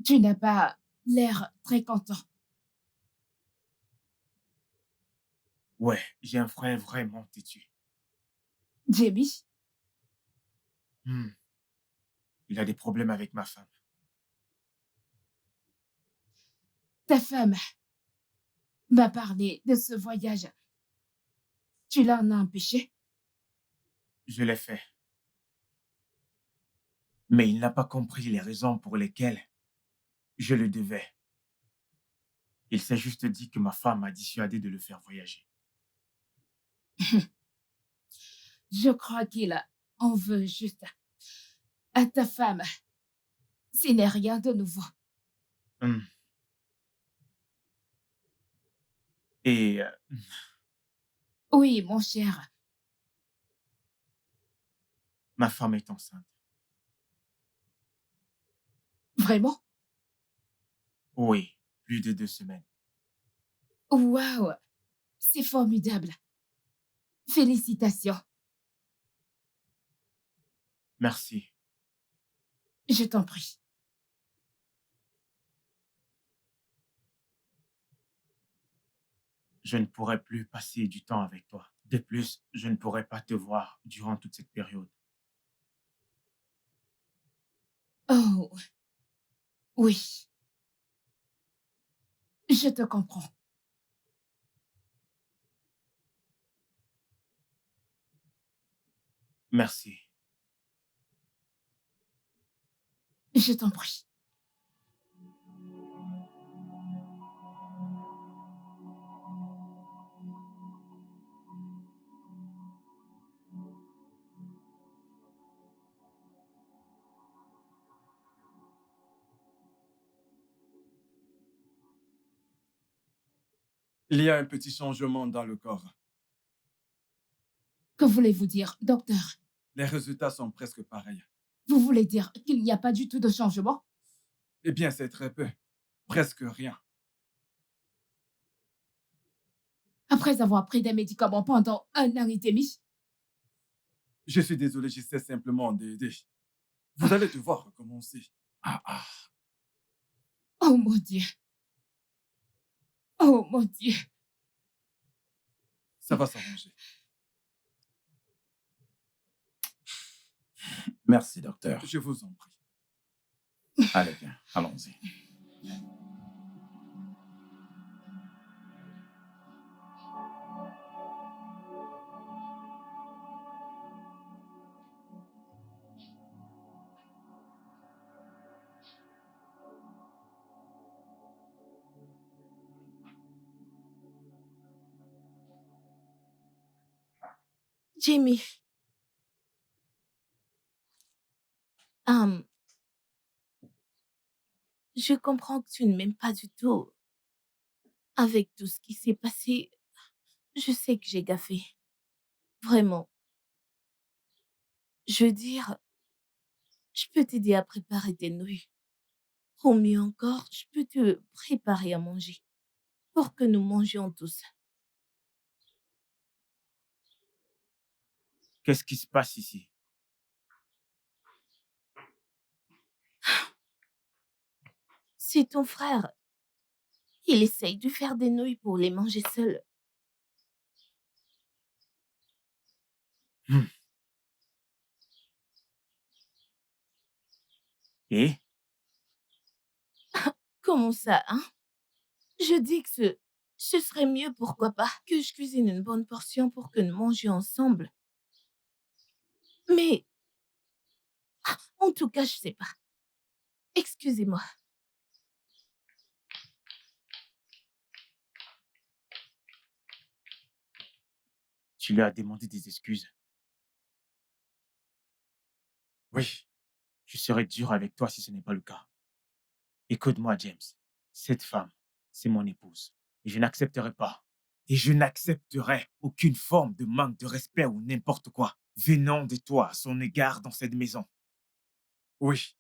Tu n'as pas l'air très content. Ouais, j'ai un frère vraiment têtu. Jamie, Il a des problèmes avec ma femme. ta femme m'a parlé de ce voyage. Tu l'en as empêché? Je l'ai fait. Mais il n'a pas compris les raisons pour lesquelles je le devais. Il s'est juste dit que ma femme m'a dissuadé de le faire voyager. Je crois qu'il en veut juste à ta femme. Ce n'est rien de nouveau. Hum. Et Oui, mon cher. ma femme est enceinte. Vraiment? Oui, plus de 2 semaines. Waouh! C'est formidable. Félicitations. Merci. Je t'en prie. Je ne pourrai plus passer du temps avec toi. De plus, je ne pourrai pas te voir durant toute cette période. Oh, oui. Je te comprends. Merci. Je t'en prie. Il y a un petit changement dans le corps. Que voulez-vous dire, docteur? Les résultats sont presque pareils. Vous voulez dire qu'il n'y a pas du tout de changement? Eh bien, c'est très peu. Presque rien. Après avoir pris des médicaments pendant 1 an et demi? Je suis désolé, j'essaie simplement d'aider. Vous allez devoir recommencer. Oh mon Dieu. Oh mon Dieu. Ça va s'arranger. Merci, docteur. Je vous en prie. Allez, viens, allons-y. Jamie, hum, je comprends que tu ne m'aimes pas du tout. Avec tout ce qui s'est passé, je sais que j'ai gaffé. Vraiment. Je veux dire, je peux t'aider à préparer tes nouilles. Ou mieux encore, je peux te préparer à manger pour que nous mangions tous. Qu'est-ce qui se passe ici? C'est ton frère. Il essaye de faire des nouilles pour les manger seul. Hum. Et Comment ça, hein? Je dis que ce serait mieux, pourquoi pas, que je cuisine une bonne portion pour que nous mangions ensemble. Mais, en tout cas, je sais pas. Excusez-moi. tu lui as demandé des excuses. Oui. Je serai dur avec toi si ce n'est pas le cas. Écoute-moi, James. Cette femme, c'est mon épouse. Et je n'accepterai pas. Et je n'accepterai aucune forme de manque de respect ou n'importe quoi venant de toi à son égard dans cette maison. Oui.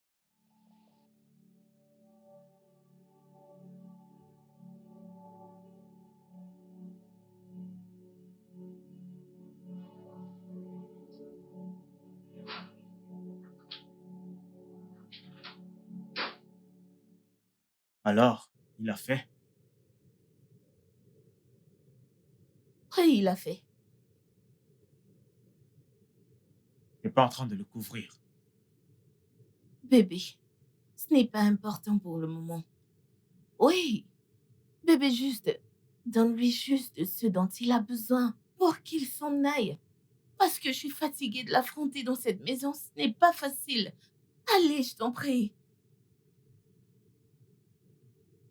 Alors, il a fait. Après, il a fait. T'es pas en train de le couvrir. Bébé, ce n'est pas important pour le moment. Oui, bébé, juste, donne-lui juste ce dont il a besoin pour qu'il s'en aille. Parce que je suis fatiguée de l'affronter dans cette maison, ce n'est pas facile. Allez, je t'en prie.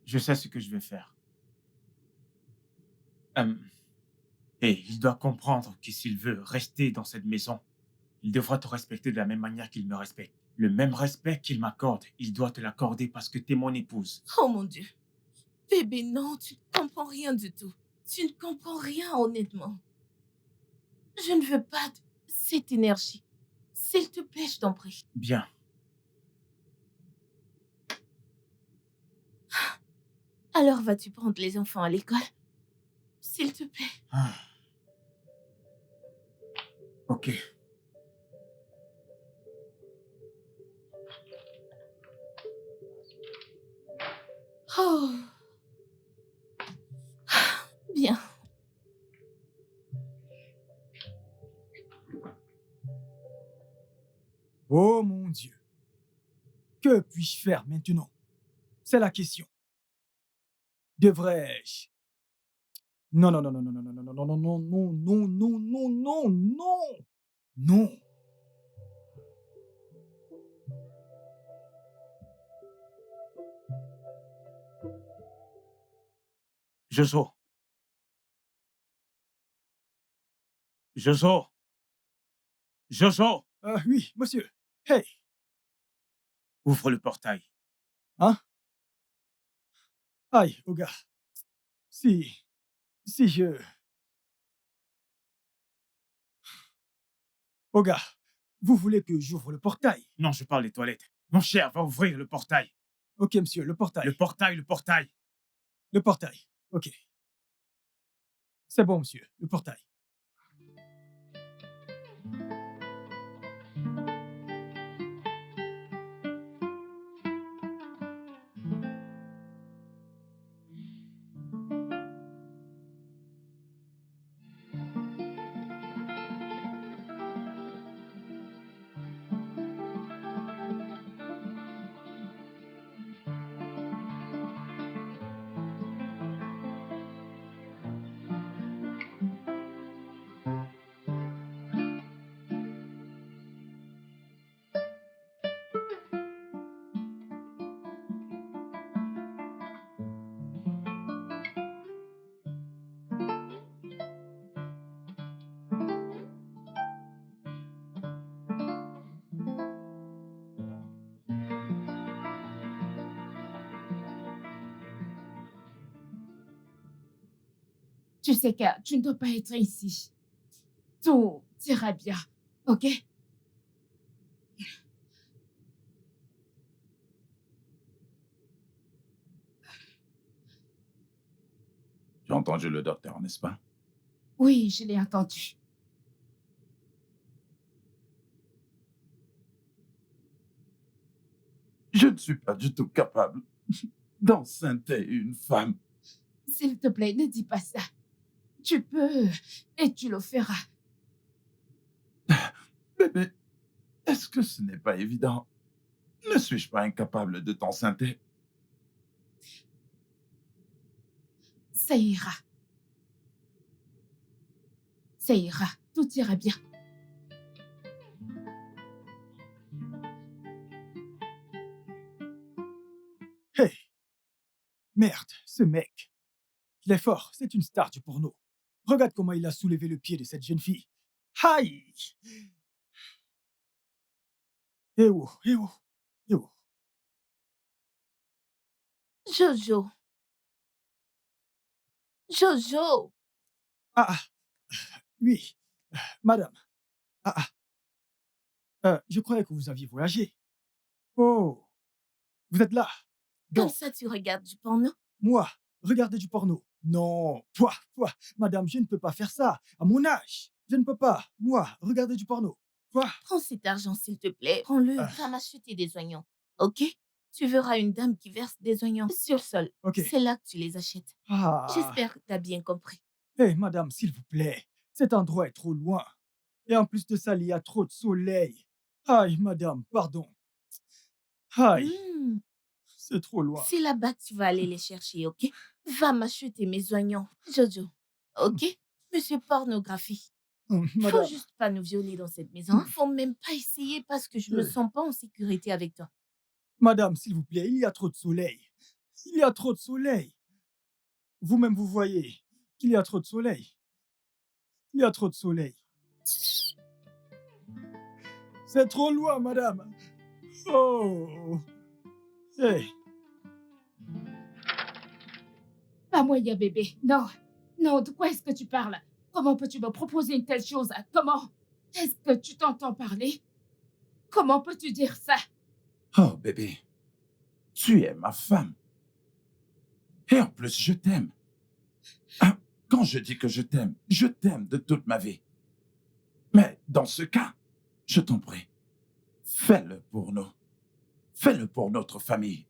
Je sais ce que je vais faire. Et il doit comprendre que s'il veut rester dans cette maison, il devra te respecter de la même manière qu'il me respecte. Le même respect qu'il m'accorde, il doit te l'accorder parce que t'es mon épouse. Oh mon Dieu. Bébé, non, tu ne comprends rien du tout. Tu ne comprends rien, honnêtement. Je ne veux pas de cette énergie. S'il te plaît, je t'en prie. Bien. Alors vas-tu prendre les enfants à l'école? S'il te plaît. Ah. Ok. Oh. Bien. Oh mon Dieu. Que puis-je faire maintenant? C'est la question. Devrais-je? Non, non, non, non, non, non, non, non, non, non, non, non, non, non, non, non, non, non. Jojo. Jojo. Jojo. Oui, monsieur. Hey, Ouvre le portail. hein? Aïe, oh gars. Si je... Oh gars, vous voulez que j'ouvre le portail? Non, je parle des toilettes. Mon cher, va ouvrir le portail. Ok, monsieur, le portail. Le portail, le portail. Le portail. Ok. C'est bon, monsieur, le portail. Tu sais que tu ne dois pas être ici. Tout ira bien, ok? Tu as entendu le docteur, n'est-ce pas? Oui, je l'ai entendu. Je ne suis pas du tout capable d'enceinte une femme. S'il te plaît, ne dis pas ça. Tu peux et tu le feras. Bébé, est-ce que ce n'est pas évident? Ne suis-je pas incapable de t'enceinte? Ça ira. Ça ira. Tout ira bien. Hey, merde, ce mec. Il est fort, c'est une star du porno. Regarde comment il a soulevé le pied de cette jeune fille. Aïe! Eh oh, eh oh, eh oh. Jojo. Jojo. Ah, oui, madame. Je croyais que vous aviez voyagé. Oh, vous êtes là. Comme Donc, ça, tu regardes du porno? moi, regardez du porno. Non, madame, je ne peux pas faire ça. À mon âge, je ne peux pas. Moi, regarder du porno. Quoi? Prends cet argent, s'il te plaît. Prends-le. Va m'acheter des oignons. Ok? Tu verras une dame qui verse des oignons sur le sol. Ok. C'est là que tu les achètes. Ah. J'espère que tu as bien compris. Hé, madame, s'il vous plaît, cet endroit est trop loin. Et en plus de ça, il y a trop de soleil. Aïe, madame, pardon. Aïe, Hmm, c'est trop loin. C'est là-bas que tu vas aller les chercher, ok? Va m'acheter mes oignons, Jojo. Ok? Monsieur pornographie. Faut Madame, juste pas nous violer dans cette maison. Faut même pas essayer parce que je me sens pas en sécurité avec toi. madame, s'il vous plaît, il y a trop de soleil. Il y a trop de soleil. Vous-même, vous voyez. qu'il y a trop de soleil. Il y a trop de soleil. C'est trop loin, madame. Oh. Hey. Pas moyen, bébé. Non. Non, de quoi est-ce que tu parles? Comment peux-tu me proposer une telle chose? Comment? Est-ce que tu t'entends parler? Comment peux-tu dire ça? Oh, bébé, tu es ma femme. Et en plus, je t'aime. Hein, quand je dis que je t'aime de toute ma vie. Mais dans ce cas, je t'en prie, fais-le pour nous. Fais-le pour notre famille.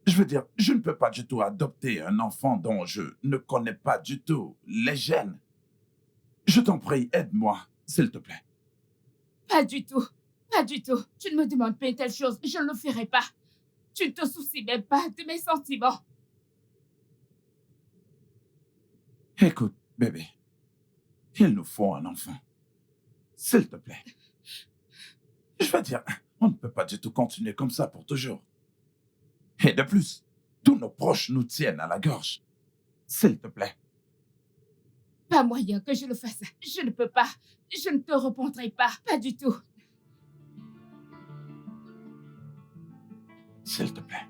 Je veux dire, je ne peux pas du tout adopter un enfant dont je ne connais pas du tout les gènes. Je t'en prie, aide-moi, s'il te plaît. Pas du tout. Pas du tout. Tu ne me demandes pas une telle chose. Je ne le ferai pas. Tu ne te soucies même pas de mes sentiments. Écoute, bébé, il nous faut un enfant. S'il te plaît. Je veux dire, on ne peut pas du tout continuer comme ça pour toujours. Et de plus, tous nos proches nous tiennent à la gorge. S'il te plaît. Pas moyen que je le fasse. Je ne peux pas. Je ne te répondrai pas. Pas du tout. S'il te plaît.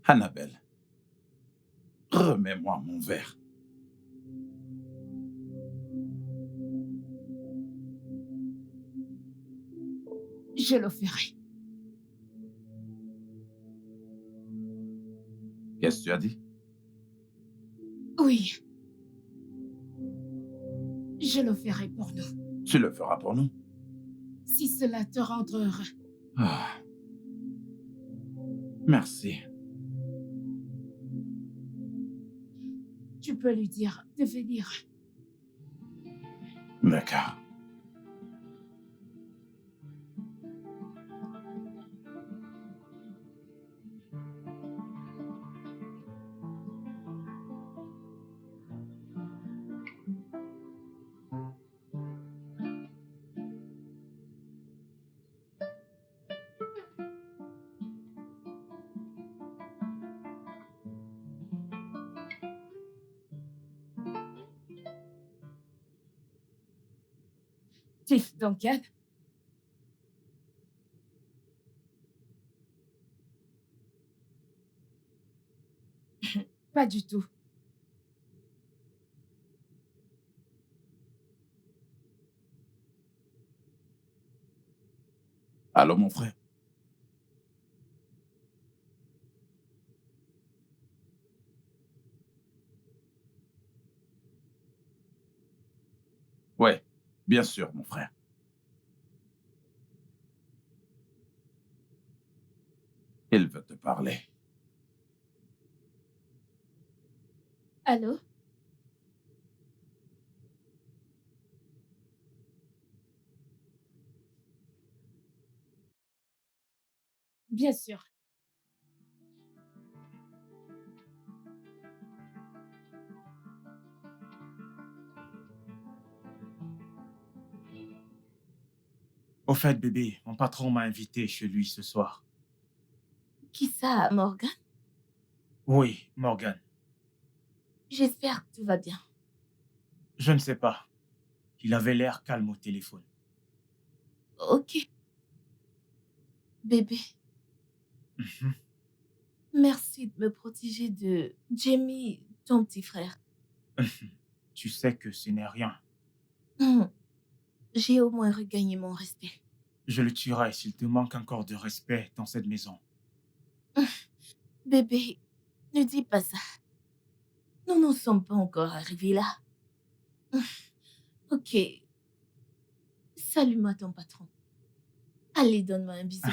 Annabelle, remets-moi mon verre. Je le ferai. Qu'est-ce que tu as dit? Oui. Je le ferai pour nous. Tu le feras pour nous? Si cela te rend heureux. Ah. Merci. Tu peux lui dire de venir. D'accord. Tiff Duncan. Pas du tout. Allô, mon frère? Ouais, bien sûr, mon frère. Il veut te parler. Allô? Bien sûr. Au fait, bébé, mon patron m'a invité chez lui ce soir. Qui ça, Morgan? Oui, Morgan. J'espère que tout va bien. Je ne sais pas. Il avait l'air calme au téléphone. Ok. Bébé, Mhm. merci de me protéger de Jamie, ton petit frère. Tu sais que ce n'est rien. J'ai au moins regagné mon respect. Je le tuerai s'il te manque encore de respect dans cette maison. Bébé, ne dis pas ça. Nous n'en sommes pas encore arrivés là. Ok. Salue-moi ton patron. Allez, donne-moi un bisou.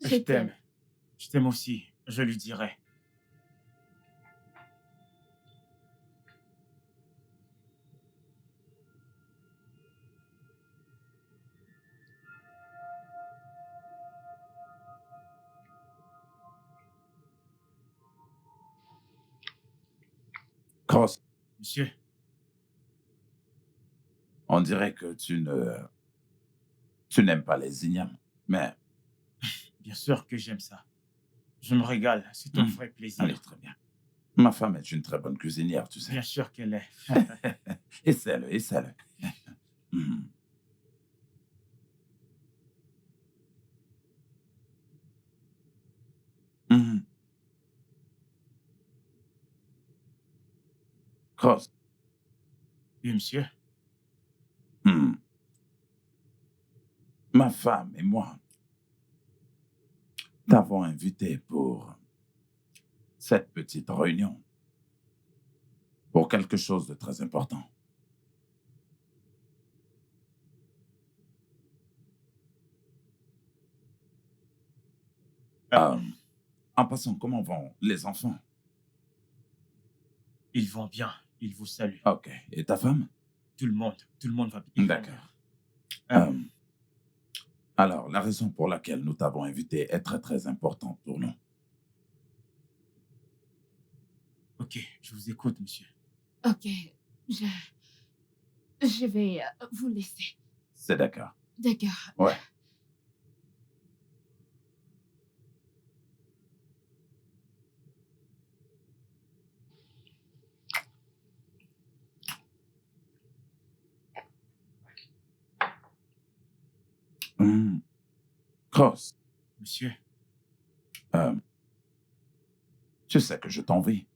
Je t'aime. Je t'aime aussi. Je lui dirai. Monsieur, On dirait que tu n'aimes pas les ignames, mais bien sûr que j'aime ça. Je me régale, c'est un vrai allez, plaisir. très bien. Ma femme est une très bonne cuisinière, tu sais. Bien sûr qu'elle est. Essaie-le, essaie-le. Mhm. Mhm. Cross. Oui, monsieur. Mhm. Ma femme et moi t'avons invité pour cette petite réunion, pour quelque chose de très important. Euh, Euh, En passant, comment vont les enfants? Ils vont bien. Ils vous saluent. Ok. Et ta femme? Tout le monde va bien. D'accord. Euh, Euh, alors, la raison pour laquelle nous t'avons invité est très, très importante pour nous. ok, je vous écoute, monsieur. Ok, je, je vais vous laisser. C'est d'accord. D'accord. Ouais. Hmm. Cross, Monsieur, euh, tu sais que je t'envie.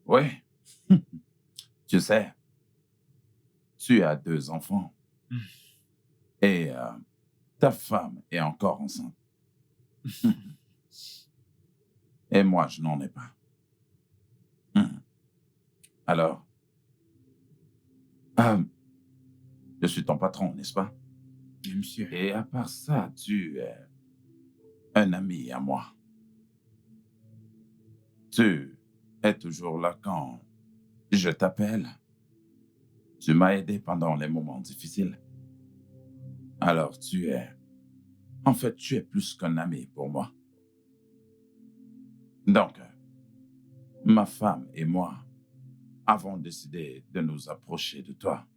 Oui. Tu sais, tu as 2 enfants Hmm. et ta femme est encore enceinte. Et moi, je n'en ai pas. Hmm. Alors, euh, je suis ton patron, n'est-ce pas? oui, monsieur. Et à part ça, tu es un ami à moi. Tu es toujours là quand je t'appelle. Tu m'as aidé pendant les moments difficiles. Alors, en fait, tu es plus qu'un ami pour moi. Donc, ma femme et moi avons décidé de nous approcher de toi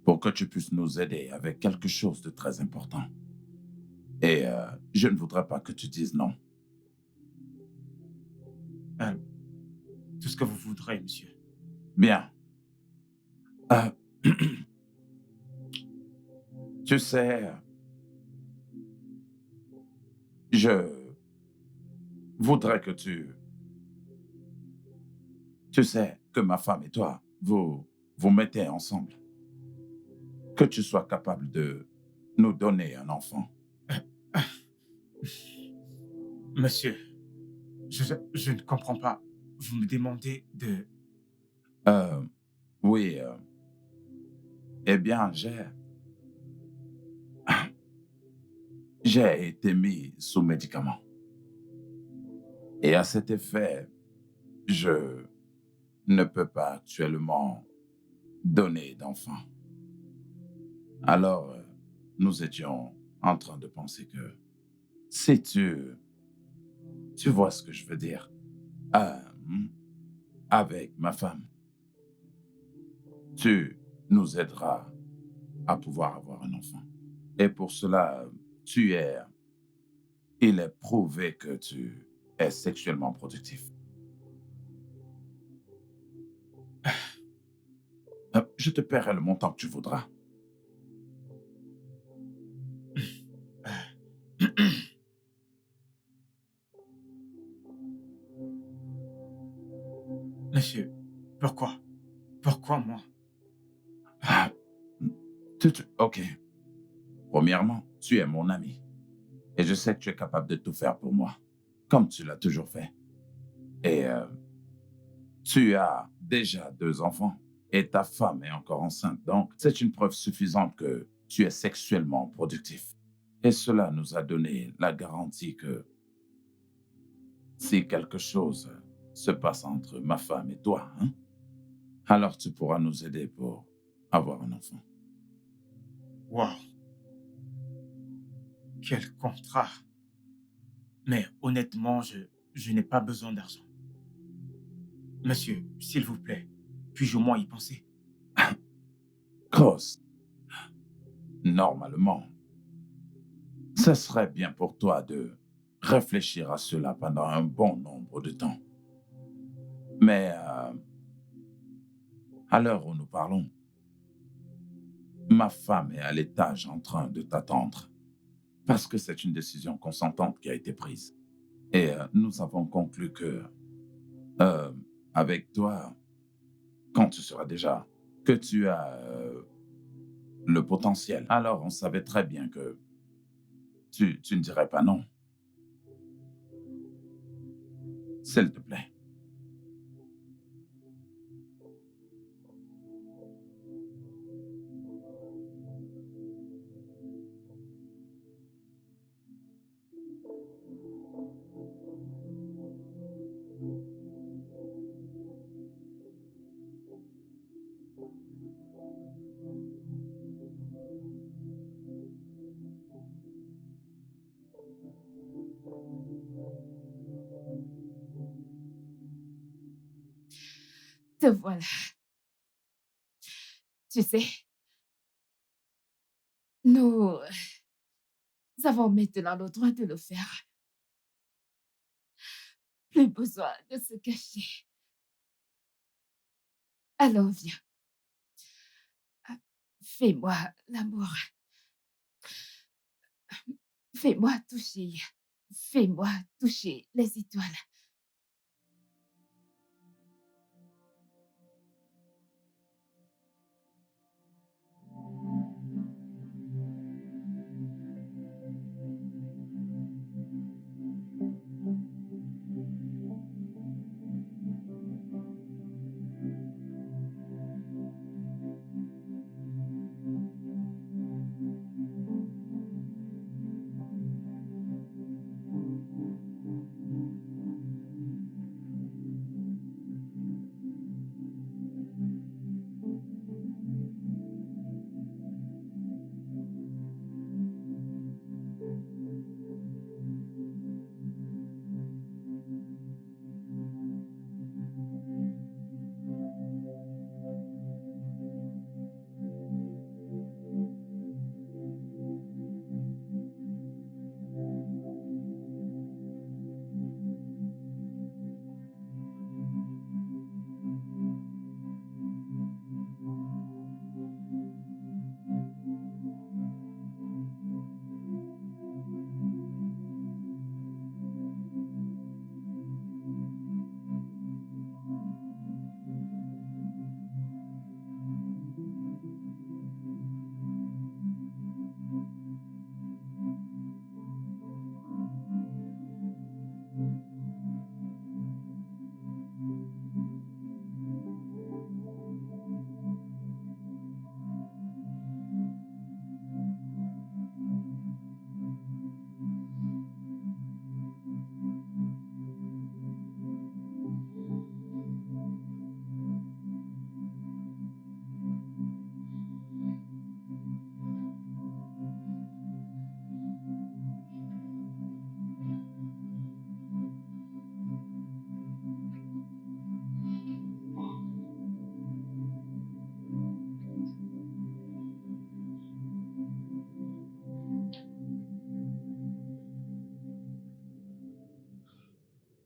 pour que tu puisses nous aider avec quelque chose de très important. Et je ne voudrais pas que tu dises non. Euh, tout ce que vous voudrez, monsieur. Bien. Euh, tu sais, je voudrais que tu sais que ma femme et toi, vous mettez ensemble. Que tu sois capable de nous donner un enfant. Monsieur, je ne comprends pas. Vous me demandez de... Euh, oui, eh bien, j'ai été mis sous médicament. Et à cet effet, je ne peux pas actuellement donner d'enfant. Alors, nous étions en train de penser que si tu vois ce que je veux dire, euh, avec ma femme, tu nous aideras à pouvoir avoir un enfant. Et pour cela, il est prouvé que tu es sexuellement productif. Je te paierai le montant que tu voudras. Monsieur, pourquoi? Pourquoi moi? Ah, ok. Premièrement, tu es mon ami. Et je sais que tu es capable de tout faire pour moi, comme tu l'as toujours fait. Et tu as déjà 2 enfants et ta femme est encore enceinte. Donc, c'est une preuve suffisante que tu es sexuellement productif. Et cela nous a donné la garantie que si quelque chose se passe entre ma femme et toi, hein, alors tu pourras nous aider pour avoir un enfant. Wow, quel contrat. Mais honnêtement, je n'ai pas besoin d'argent. Monsieur, s'il vous plaît, puis-je au moins y penser? Cross, normalement, ce serait bien pour toi de réfléchir à cela pendant un bon nombre de temps. Mais à l'heure où nous parlons, ma femme est à l'étage en train de t'attendre parce que c'est une décision consentante qui a été prise. Et nous avons conclu que, avec toi, quand tu seras déjà, que tu as le potentiel, alors on savait très bien que tu ne dirais pas non. S'il te plaît. Te voilà. Tu sais, nous avons maintenant le droit de le faire. Plus besoin de se cacher. Alors viens. Fais-moi l'amour. Fais-moi toucher. Fais-moi toucher les étoiles.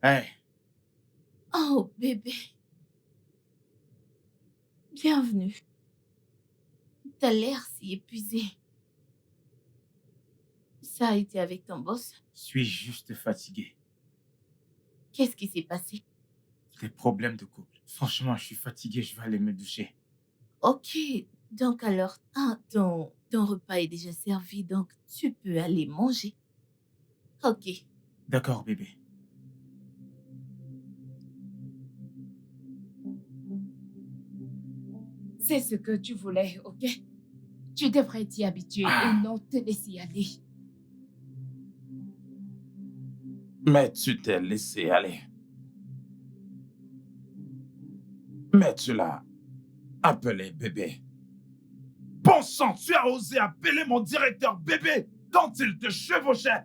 Hey, Oh, bébé. Bienvenue. T'as l'air si épuisé. Ça a été avec ton boss? suis-je juste fatigué? Qu'est-ce qui s'est passé? Des problèmes de couple. Franchement, je suis fatigué, je vais aller me doucher. Ok, donc alors, ton repas est déjà servi, donc tu peux aller manger. Ok, D'accord, bébé. C'est ce que tu voulais, ok? Tu devrais t'y habituer et non te laisser aller. Mais tu t'es laissé aller. Mais tu l'as appelé bébé. Bon sang, tu as osé appeler mon directeur bébé quand il te chevauchait.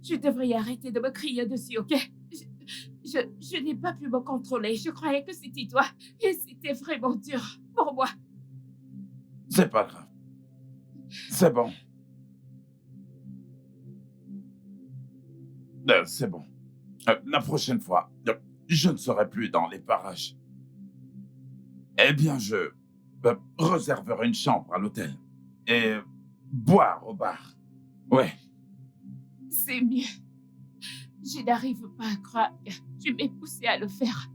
Tu devrais arrêter de me crier dessus, ok? Je n'ai pas pu me contrôler. Je croyais que c'était toi. Et c'était vraiment dur pour moi. C'est pas grave. C'est bon. C'est bon. La prochaine fois, je ne serai plus dans les parages. Eh bien, je réserverai une chambre à l'hôtel et boire au bar. Ouais. C'est mieux. Je n'arrive pas à croire que tu m'es poussé à le faire.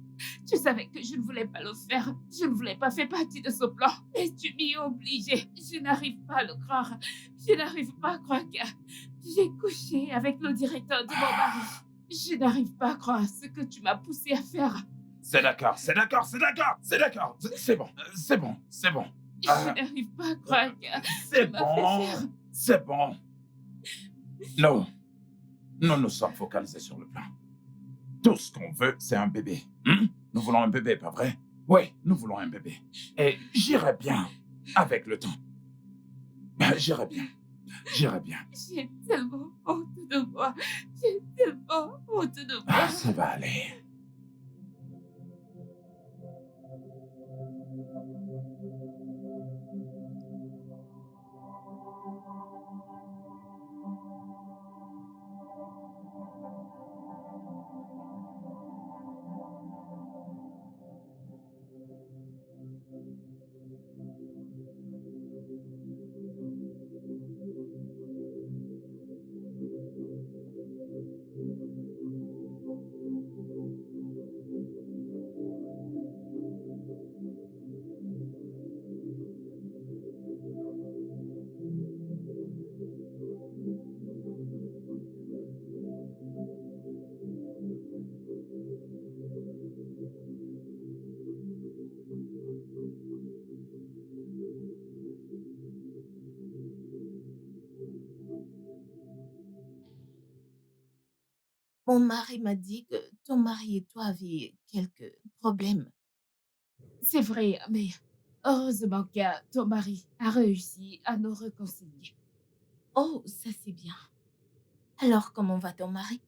Tu savais que je ne voulais pas le faire. Je ne voulais pas faire partie de ce plan. Mais tu m'y as obligé. Je n'arrive pas à le croire. Je n'arrive pas à croire que j'ai couché avec le directeur de mon mari. Je n'arrive pas à croire ce que tu m'as poussé à faire. C'est d'accord, c'est d'accord, c'est d'accord, c'est d'accord. C'est bon, c'est bon, c'est bon. Je n'arrive pas à croire que C'est tu m'as fait faire. bon, c'est bon. Non, nous sommes focalisés sur le plan. Tout ce qu'on veut, c'est un bébé. Nous voulons un bébé, pas vrai? Oui, nous voulons un bébé. Et j'irai bien avec le temps. J'irai bien. J'irai bien. J'ai tellement honte de moi. J'ai tellement honte de moi. Ça va aller. Mon mari m'a dit que ton mari et toi aviez quelques problèmes. C'est vrai, mais heureusement que ton mari a réussi à nous réconcilier. Oh, ça c'est bien. Alors, comment va ton mari?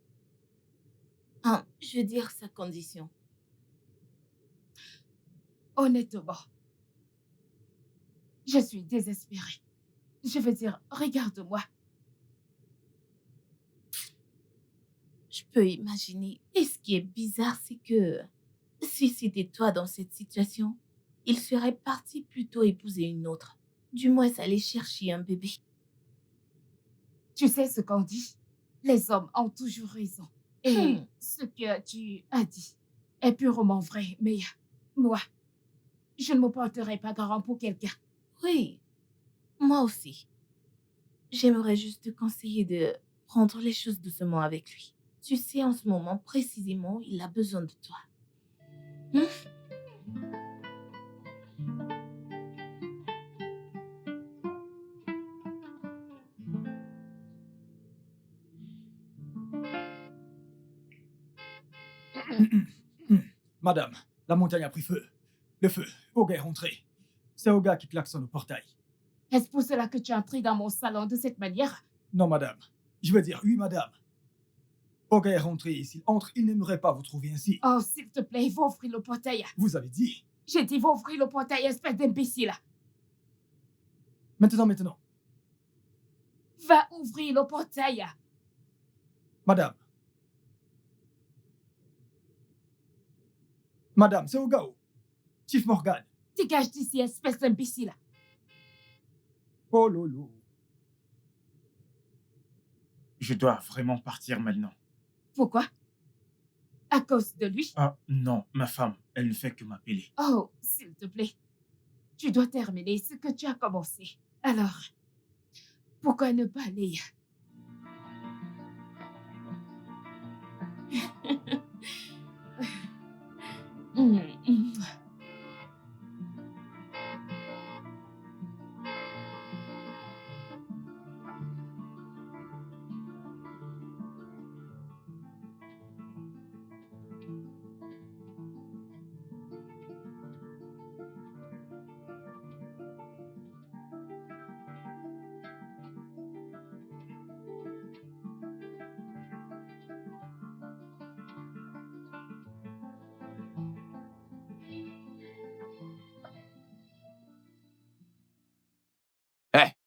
Je veux dire sa condition. Honnêtement, je suis désespérée. Je veux dire, regarde-moi. Je peux imaginer. Et ce qui est bizarre, c'est que si c'était toi dans cette situation, il serait parti plutôt épouser une autre. Du moins, aller chercher un bébé. Tu sais ce qu'on dit? Les hommes ont toujours raison. Et Hmm. ce que tu as dit est purement vrai, mais moi, je ne me porterai pas garant pour quelqu'un. Oui, moi aussi. J'aimerais juste te conseiller de prendre les choses doucement avec lui. Tu sais, en ce moment, précisément, il a besoin de toi. Madame, la montagne a pris feu. Le feu, Oga est rentré. C'est Oga qui klaxonne au portail. Est-ce pour cela que tu es entré dans mon salon de cette manière? Non, madame. Je veux dire, oui, madame. Oga est rentré et s'il entre, il n'aimerait pas vous trouver ainsi. Oh, s'il te plaît, va ouvrir le portail. Vous avez dit. J'ai dit, va ouvrir le portail, espèce d'imbécile. Maintenant. Va ouvrir le portail. Madame. Madame, c'est Ogao. Chief Morgan. Dégage d'ici, espèce d'imbécile. Oh lolo. Je dois vraiment partir maintenant. Pourquoi? À cause de lui? Ah non, ma femme, elle ne fait que m'appeler. Oh, s'il te plaît. Tu dois terminer ce que tu as commencé. Alors, pourquoi ne pas aller?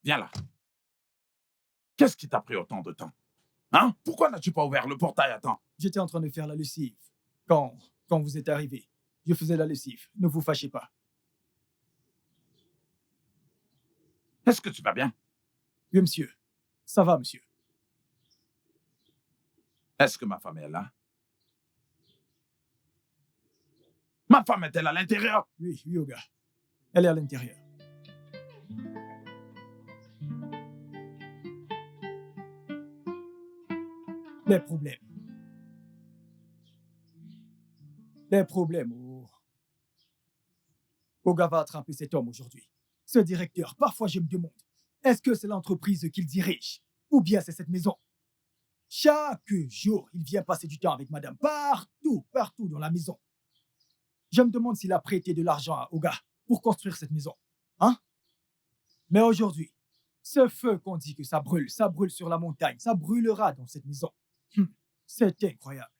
viens là. Qu'est-ce qui t'a pris autant de temps? Hein? Pourquoi n'as-tu pas ouvert le portail à temps? J'étais en train de faire la lessive. Quand vous êtes arrivé, je faisais la lessive. Ne vous fâchez pas. Est-ce que tu vas bien? Oui, monsieur. Ça va, monsieur. Est-ce que ma femme est là? Ma femme est-elle à l'intérieur? Oui, Oga. Elle est à l'intérieur. Les problèmes. Les problèmes. Oh. Oga va attraper cet homme aujourd'hui. Ce directeur, parfois je me demande, est-ce que c'est l'entreprise qu'il dirige? Ou bien c'est cette maison? Chaque jour, il vient passer du temps avec madame partout dans la maison. Je me demande s'il a prêté de l'argent à Oga pour construire cette maison. Hein? Mais aujourd'hui, ce feu qu'on dit que ça brûle sur la montagne, ça brûlera dans cette maison. C'est incroyable.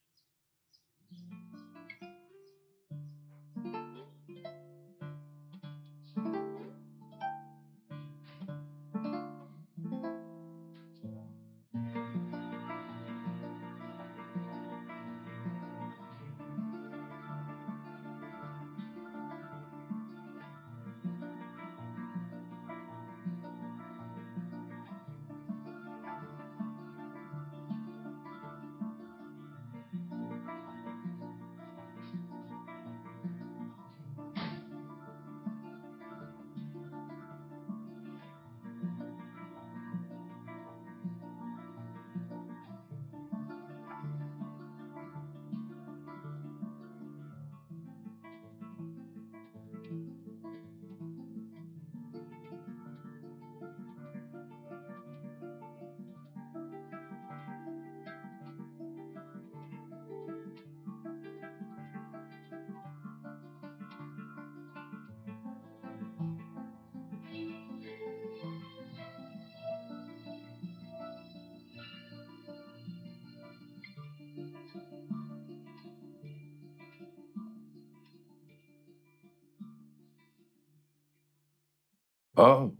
Oh.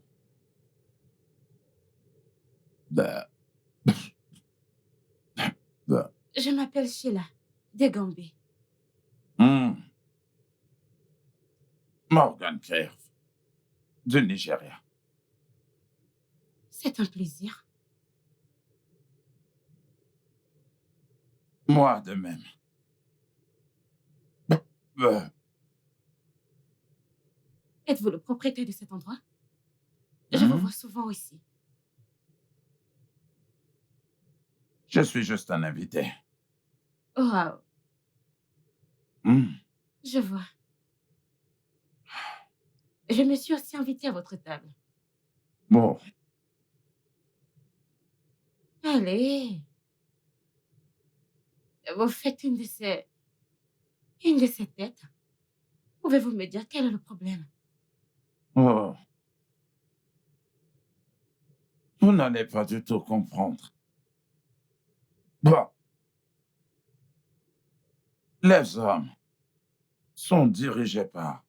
Ben. Ben. Je m'appelle Sheila, de Gambie. Morgan Crave, du Nigeria. C'est un plaisir. Moi de même. Êtes-vous le propriétaire de cet endroit? Je vous vois souvent ici. Je suis juste un invité. Wow. Je vois. Je me suis aussi invitée à votre table. Bon. Allez. Vous faites une de ces têtes. Pouvez-vous me dire quel est le problème? Oh. Vous n'allez pas du tout comprendre. Bon. Les hommes sont dirigés par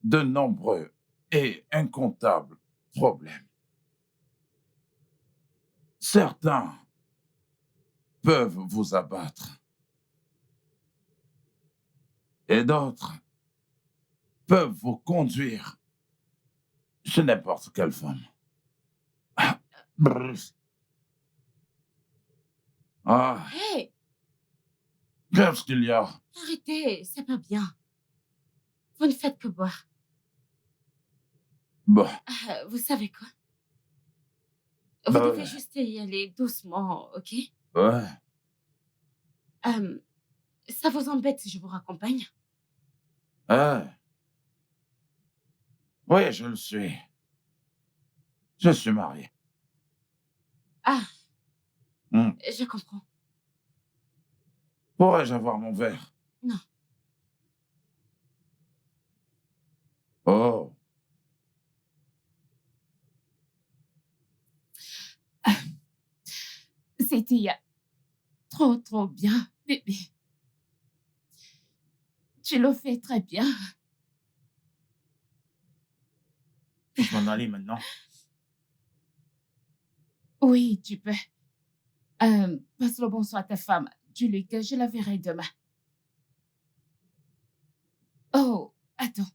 de nombreux et incomptables problèmes. Certains peuvent vous abattre et d'autres peuvent vous conduire chez n'importe quelle femme. Bref. Ah, Hey, qu'est-ce qu'il y a? arrêtez, c'est pas bien. Vous ne faites que boire. Bon, Vous savez quoi? Vous devez juste y aller doucement, ok? ouais. Ça vous embête si je vous raccompagne? Oui, je le suis. Je suis marié. Ah, je comprends. Pourrais-je avoir mon verre? Non. Oh. C'était trop bien, bébé. Tu le fais très bien. Puis-je m'en aller maintenant? Oui, tu peux. Passe le bonsoir à ta femme. Dis-lui que je la verrai demain. Oh, attends.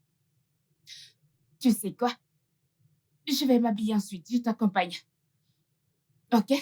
Tu sais quoi? Je vais m'habiller ensuite. Je t'accompagne. OK?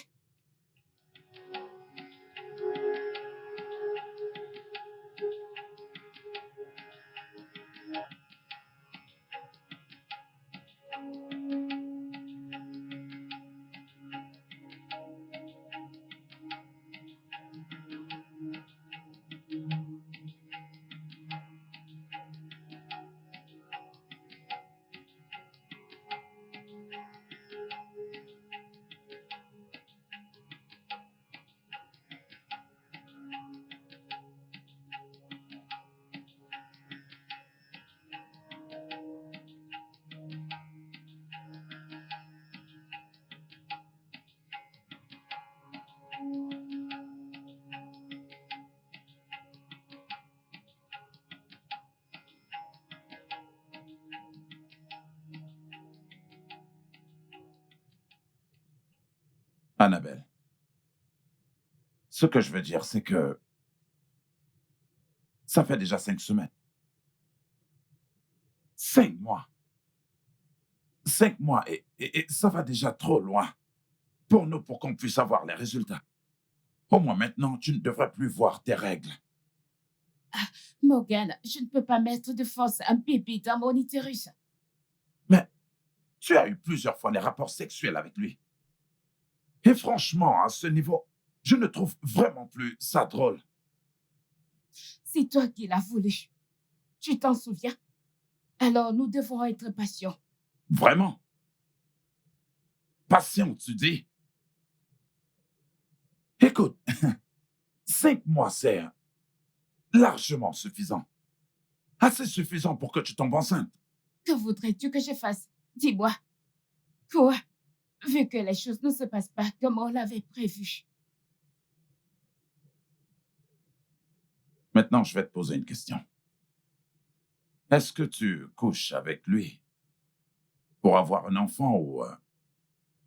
Annabelle, ce que je veux dire, c'est que ça fait déjà 5 semaines. 5 mois. 5 mois et ça va déjà trop loin pour nous pour qu'on puisse avoir les résultats. Au moins maintenant, tu ne devrais plus voir tes règles. Morgane, je ne peux pas mettre de force un bébé dans mon utérus. Mais tu as eu plusieurs fois des rapports sexuels avec lui. Et franchement, à ce niveau, je ne trouve vraiment plus ça drôle. C'est toi qui l'as voulu. Tu t'en souviens? Alors nous devons être patients. Vraiment? Patient, tu dis? Écoute, 5 mois, c'est largement suffisant. Assez suffisant pour que tu tombes enceinte. Que voudrais-tu que je fasse? Dis-moi. Quoi? Vu que les choses ne se passent pas comme on l'avait prévu. Maintenant, je vais te poser une question. Est-ce que tu couches avec lui pour avoir un enfant ou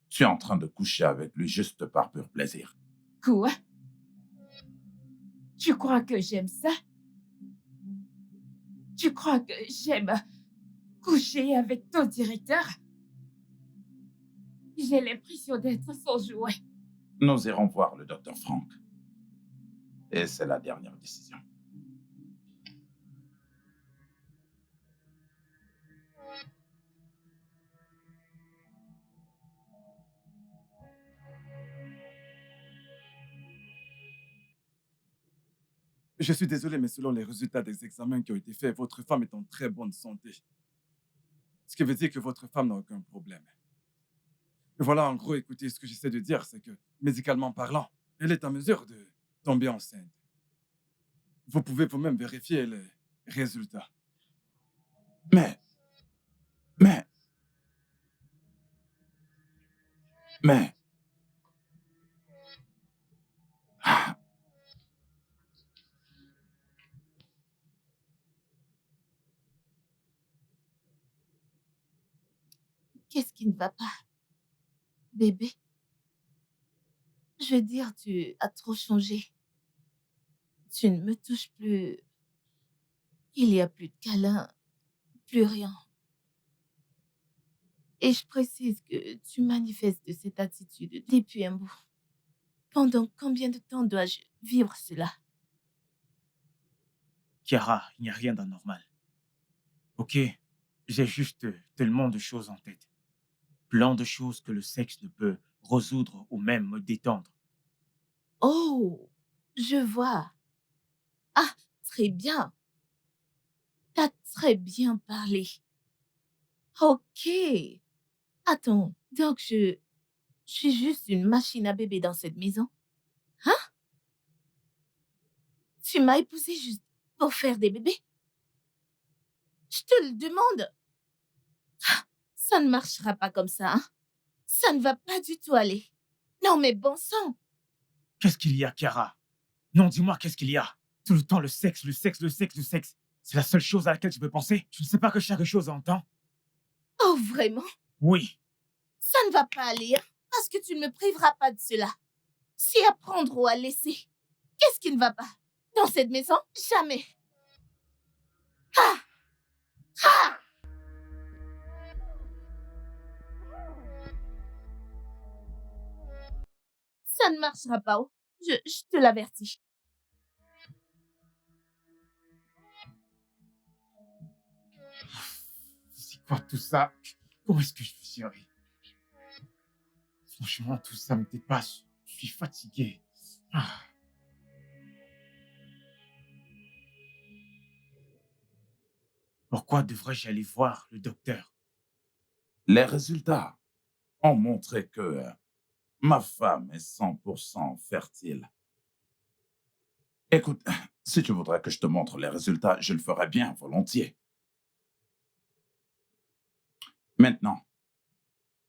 tu es en train de coucher avec lui juste par pur plaisir? Quoi? Tu crois que j'aime ça? Tu crois que j'aime coucher avec ton directeur? J'ai l'impression d'être son jouet. Nous irons voir le docteur Frank. Et c'est la dernière décision. Je suis désolé, mais selon les résultats des examens qui ont été faits, votre femme est en très bonne santé. Ce qui veut dire que votre femme n'a aucun problème. Et voilà, en gros, écoutez, ce que j'essaie de dire, c'est que, médicalement parlant, elle est en mesure de tomber enceinte. Vous pouvez vous-même vérifier les résultats. Mais, mais... Ah, Qu'est-ce qui ne va pas, bébé? Je veux dire, tu as trop changé. Tu ne me touches plus. Il n'y a plus de câlins, plus rien. Et je précise que tu manifestes cette attitude depuis un bout. Pendant combien de temps dois-je vivre cela? Chiara, il n'y a rien d'anormal. Ok, j'ai juste tellement de choses en tête. Plein de choses que le sexe ne peut résoudre ou même me détendre. Oh, je vois. Ah, très bien. T'as très bien parlé. Ok. Attends, donc je suis juste une machine à bébé dans cette maison? Hein? Tu m'as épousée juste pour faire des bébés? Je te le demande. Ah, ça ne marchera pas comme ça, hein? Ça ne va pas du tout aller. Non, mais bon sang. Qu'est-ce qu'il y a, Chiara? Non, dis-moi, qu'est-ce qu'il y a? Tout le temps, le sexe, le sexe, le sexe, le sexe. C'est la seule chose à laquelle je peux penser. Tu ne sais pas que chaque chose a un temps? Oh, vraiment? Oui. Ça ne va pas aller, hein? parce que tu ne me priveras pas de cela. Si à prendre ou à laisser, qu'est-ce qui ne va pas? Dans cette maison, jamais. Ah! Ah! Ça ne marchera pas. Oh. Je te l'avertis. C'est quoi tout ça? Comment est-ce que je suis arrivé? Franchement, tout ça me dépasse. Je suis fatigué. Ah. Pourquoi devrais-je aller voir le docteur? Les résultats ont montré que ma femme est 100% fertile. Écoute, si tu voudrais que je te montre les résultats, je le ferais bien volontiers. Maintenant,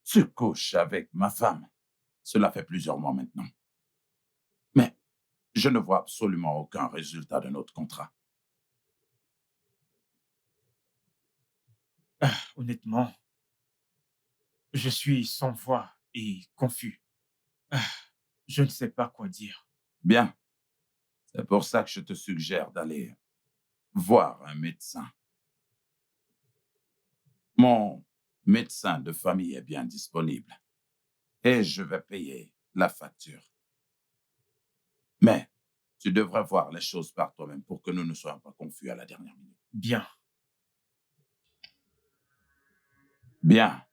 tu couches avec ma femme. Cela fait plusieurs mois maintenant. Mais je ne vois absolument aucun résultat de notre contrat. Honnêtement, je suis sans voix et confus. Ah, je ne sais pas quoi dire. Bien. C'est pour ça que je te suggère d'aller voir un médecin. Mon médecin de famille est bien disponible et je vais payer la facture. Mais tu devrais voir les choses par toi-même pour que nous ne soyons pas confus à la dernière minute. Bien. Bien.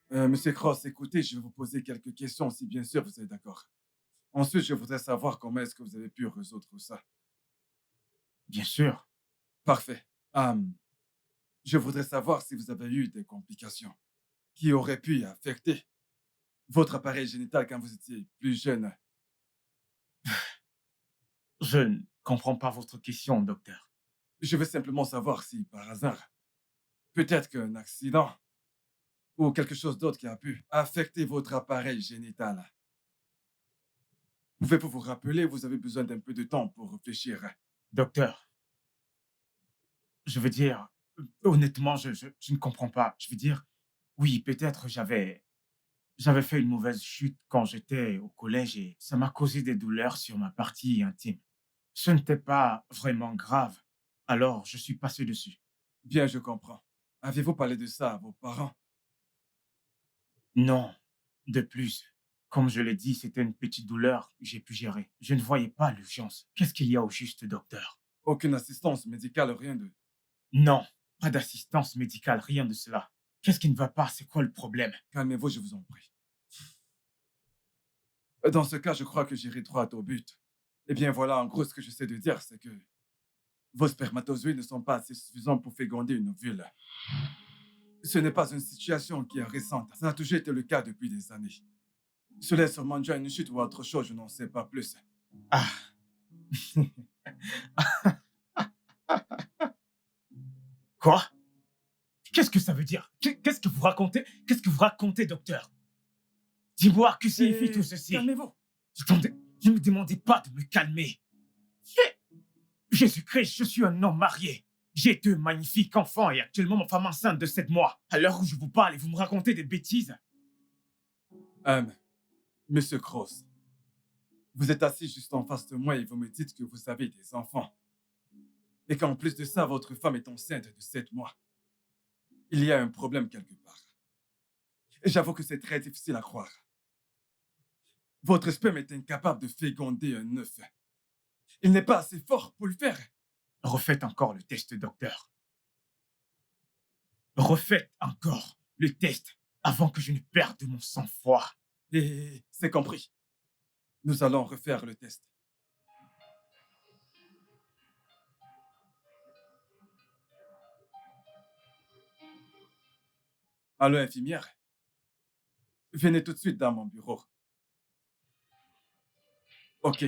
Monsieur Cross, écoutez, je vais vous poser quelques questions, si bien sûr vous êtes d'accord. Ensuite, je voudrais savoir comment est-ce que vous avez pu résoudre ça. Bien sûr. Parfait. Je voudrais savoir si vous avez eu des complications qui auraient pu affecter votre appareil génital quand vous étiez plus jeune. Je ne comprends pas votre question, docteur. Je veux simplement savoir si, par hasard, peut-être qu'un accident ou quelque chose d'autre qui a pu affecter votre appareil génital. Pouvez-vous vous rappeler, vous avez besoin d'un peu de temps pour réfléchir. Docteur, je veux dire, honnêtement, je ne comprends pas. Je veux dire, oui, peut-être j'avais fait une mauvaise chute quand j'étais au collège et ça m'a causé des douleurs sur ma partie intime. Ce n'était pas vraiment grave, alors je suis passé dessus. Bien, je comprends. Avez-vous parlé de ça à vos parents? Non, de plus, comme je l'ai dit, c'était une petite douleur que j'ai pu gérer. Je ne voyais pas l'urgence. Qu'est-ce qu'il y a au juste, docteur? Aucune assistance médicale, rien de... Non, pas d'assistance médicale, rien de cela. Qu'est-ce qui ne va pas? C'est quoi le problème? Calmez-vous, je vous en prie. Dans ce cas, je crois que j'irai droit au but. Eh bien, voilà, en gros, ce que j'essaie de dire, c'est que vos spermatozoïdes ne sont pas assez suffisants pour féconder une ovule. Ce n'est pas une situation qui est récente. Ça a toujours été le cas depuis des années. Cela est sûrement dû à une chute ou autre chose, je n'en sais pas plus. Ah. Quoi? Qu'est-ce que ça veut dire? Qu'est-ce que vous racontez? Qu'est-ce que vous racontez, docteur? Dis-moi, que signifie tout ceci? Calmez-vous. Ne me demandez pas de me calmer. Jésus-Christ, je suis un homme marié. J'ai 2 magnifiques enfants et actuellement ma femme enceinte de 7 mois. À l'heure où je vous parle et vous me racontez des bêtises. Monsieur Cross, vous êtes assis juste en face de moi et vous me dites que vous avez des enfants. Et qu'en plus de ça, votre femme est enceinte de 7 mois. Il y a un problème quelque part. Et j'avoue que c'est très difficile à croire. Votre sperme est incapable de féconder un œuf. Il n'est pas assez fort pour le faire. Refaites encore le test, docteur. Refaites encore le test avant que je ne perde mon sang-froid. Et c'est compris. Nous allons refaire le test. Allô, infirmière. Venez tout de suite dans mon bureau. Ok.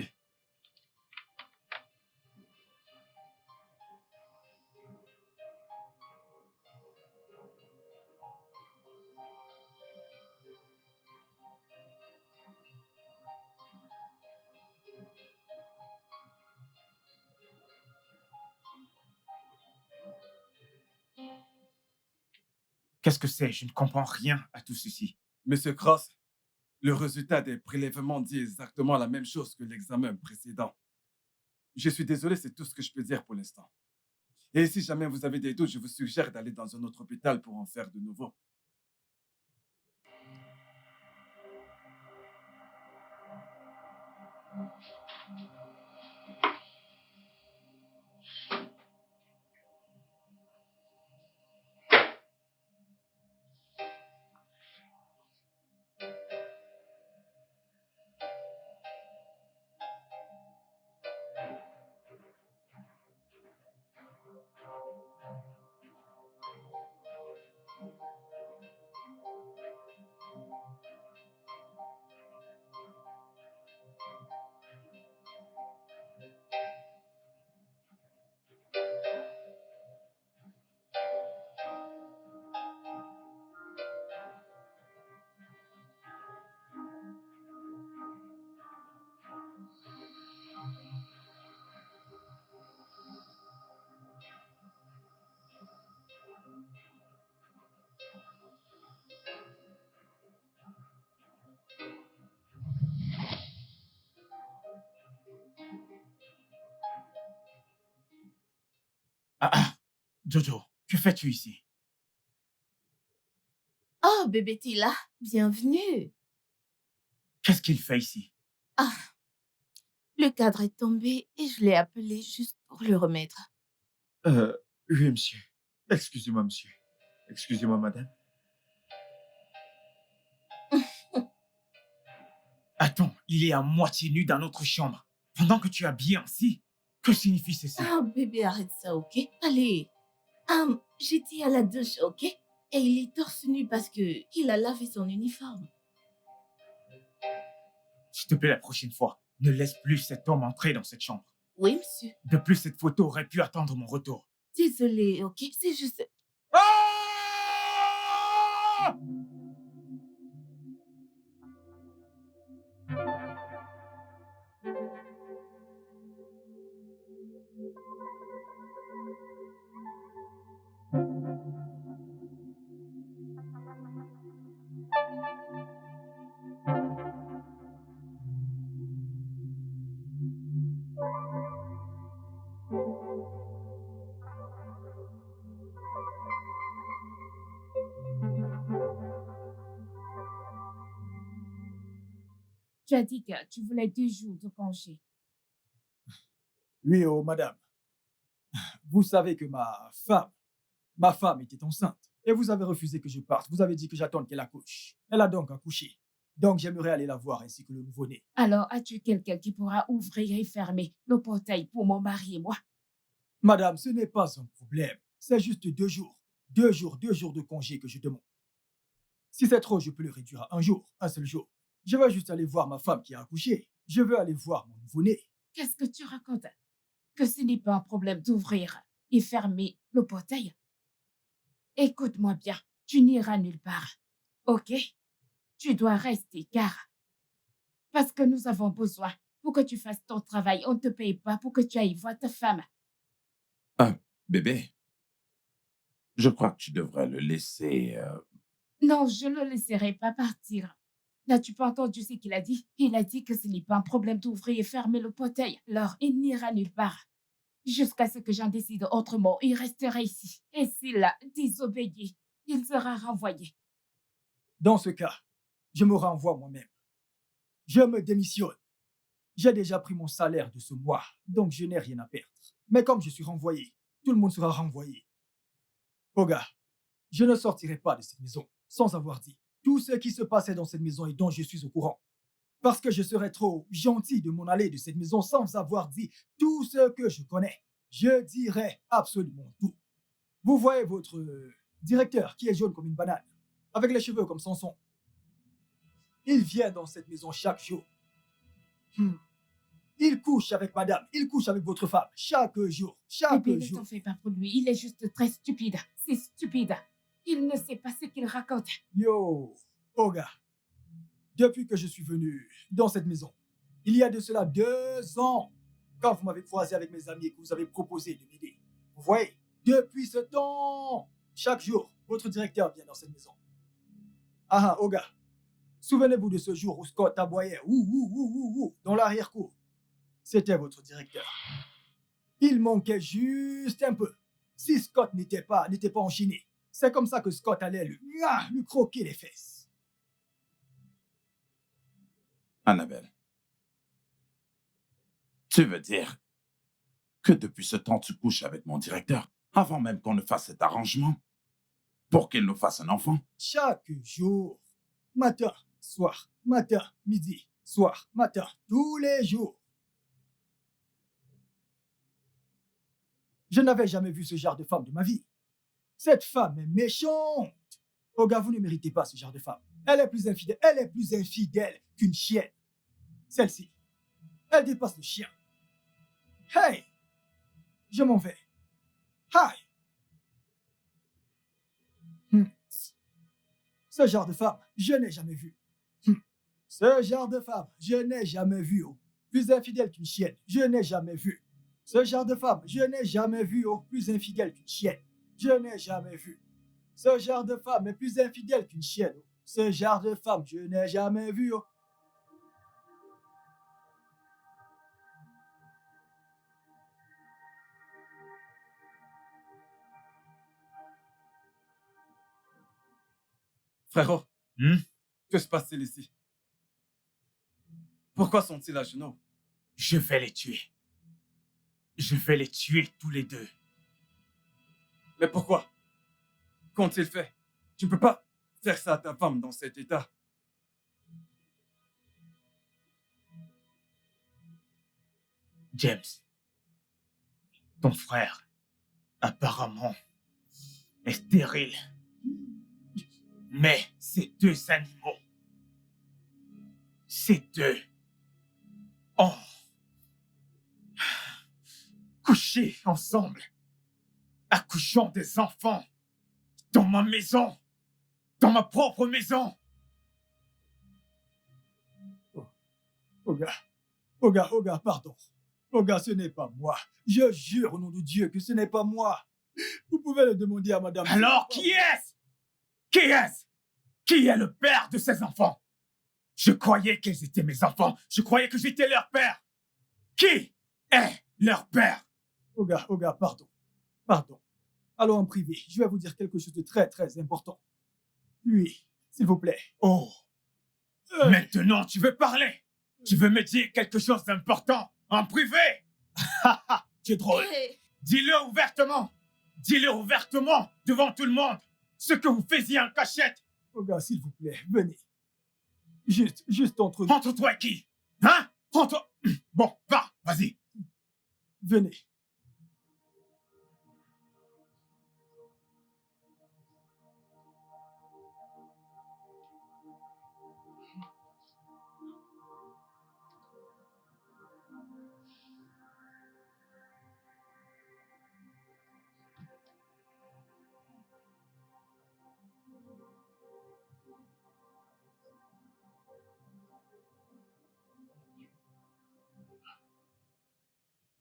Qu'est-ce que c'est? Je ne comprends rien à tout ceci. Monsieur Cross, le résultat des prélèvements dit exactement la même chose que l'examen précédent. Je suis désolé, c'est tout ce que je peux dire pour l'instant. Et si jamais vous avez des doutes, je vous suggère d'aller dans un autre hôpital pour en faire de nouveau. Ah ah! Jojo, que fais-tu ici? Oh, bébé Tila, bienvenue. Qu'est-ce qu'il fait ici? Ah, le cadre est tombé et je l'ai appelé juste pour le remettre. Oui, monsieur. Excusez-moi, monsieur. Excusez-moi, madame. Attends, il est à moitié nu dans notre chambre, pendant que tu es habillé ainsi. Que signifie ceci? Ah, bébé, arrête ça, ok? Allez. J'étais à la douche, ok? Et il est torse nu parce que il a lavé son uniforme. S'il te plaît, la prochaine fois, ne laisse plus cet homme entrer dans cette chambre. Oui, monsieur. De plus, cette photo aurait pu attendre mon retour. Désolée, ok? C'est juste... Ah! Tu as dit que tu voulais 2 jours de congé. Oui, oh, madame. Vous savez que ma femme était enceinte. Et vous avez refusé que je parte. Vous avez dit que j'attende qu'elle accouche. Elle a donc accouché. Donc j'aimerais aller la voir ainsi que le nouveau-né. Alors, as-tu quelqu'un qui pourra ouvrir et fermer le portail pour mon mari et moi? Madame, ce n'est pas un problème. C'est juste 2 jours. 2 jours de congé que je demande. Si c'est trop, je peux le réduire à 1 jour, un seul jour. Je veux juste aller voir ma femme qui a accouché. Je veux aller voir mon nouveau-né. Qu'est-ce que tu racontes? Que ce n'est pas un problème d'ouvrir et fermer le portail? Écoute-moi bien, tu n'iras nulle part, ok? Tu dois rester car... Parce que nous avons besoin pour que tu fasses ton travail. On ne te paye pas pour que tu ailles voir ta femme. Bébé, je crois que tu devrais le laisser... Non, je ne le laisserai pas partir. N'as-tu pas entendu ce qu'il a dit? Il a dit que ce n'est pas un problème d'ouvrir et fermer le portail. Alors, il n'ira nulle part. Jusqu'à ce que j'en décide autrement, il restera ici. Et s'il a désobéi, il sera renvoyé. Dans ce cas, je me renvoie moi-même. Je me démissionne. J'ai déjà pris mon salaire de ce mois, donc je n'ai rien à perdre. Mais comme je suis renvoyé, tout le monde sera renvoyé. Oga, je ne sortirai pas de cette maison sans avoir dit tout ce qui se passait dans cette maison et dont je suis au courant. Parce que je serais trop gentil de m'en aller de cette maison sans avoir dit tout ce que je connais. Je dirai absolument tout. Vous voyez votre directeur qui est jaune comme une banane, avec les cheveux comme Samson. Il vient dans cette maison chaque jour. Il couche avec madame, il couche avec votre femme chaque jour, chaque Bébé, ne jour. t'en fais pas pour lui. Il est juste très stupide. C'est stupide. Il ne sait pas ce qu'il raconte. Yo, Oga, depuis que je suis venu dans cette maison, il y a de cela 2 ans, quand vous m'avez croisé avec mes amis et que vous avez proposé de m'aider. Vous voyez, depuis ce temps, chaque jour, votre directeur vient dans cette maison. Ah ah, Oga, souvenez-vous de ce jour où Scott aboyait dans l'arrière-cour. C'était votre directeur. Il manquait juste un peu. Si Scott n'était pas enchaîné, c'est comme ça que Scott allait lui croquer les fesses. Annabelle, tu veux dire que depuis ce temps, tu couches avec mon directeur avant même qu'on ne fasse cet arrangement pour qu'il nous fasse un enfant? Chaque jour, matin, soir, matin, midi, soir, matin, tous les jours. Je n'avais jamais vu ce genre de femme de ma vie. Cette femme est méchante. Oga, vous ne méritez pas ce genre de femme. Elle est plus infidèle qu'une chienne. Celle-ci, elle dépasse le chien. Hey! Je m'en vais. Hi! Ce genre de femme, je n'ai jamais vu. Ce genre de femme, je n'ai jamais vu. Oh. Plus infidèle qu'une chienne, je n'ai jamais vu. Ce genre de femme, je n'ai jamais vu. Oh. Plus infidèle qu'une chienne, je n'ai jamais vu. Ce genre de femme est plus infidèle qu'une chienne. Oh. Ce genre de femme, je n'ai jamais vu. Oh. Frérot, Hmm? que se passe-t-il ici? Pourquoi sont-ils à genoux? Je vais les tuer. Je vais les tuer tous les deux. Mais pourquoi? Qu'ont-ils fait? Tu ne peux pas faire ça à ta femme dans cet état. James, ton frère, apparemment, est stérile. Mais ces deux animaux, ces deux, ont couché ensemble, accouchant des enfants dans ma maison, dans ma propre maison. Oga, pardon. Oga, ce n'est pas moi. Je jure au nom de Dieu que ce n'est pas moi. Vous pouvez le demander à madame. Alors, qui est-ce? Qui est-ce? Qui est le père de ces enfants? Je croyais qu'ils étaient mes enfants. Je croyais que j'étais leur père. Qui est leur père? Oga, pardon. Pardon. Allons en privé. Je vais vous dire quelque chose de très, très important. Oui, s'il vous plaît. Oh, maintenant tu veux parler? Tu veux me dire quelque chose d'important en privé? Tu es drôle. Dis-le ouvertement. Dis-le ouvertement devant tout le monde. Ce que vous faisiez en cachette. Oga, s'il vous plaît, venez. Juste entre nous. Entre toi et qui? Hein? Entre... Bon, va, vas-y. Venez.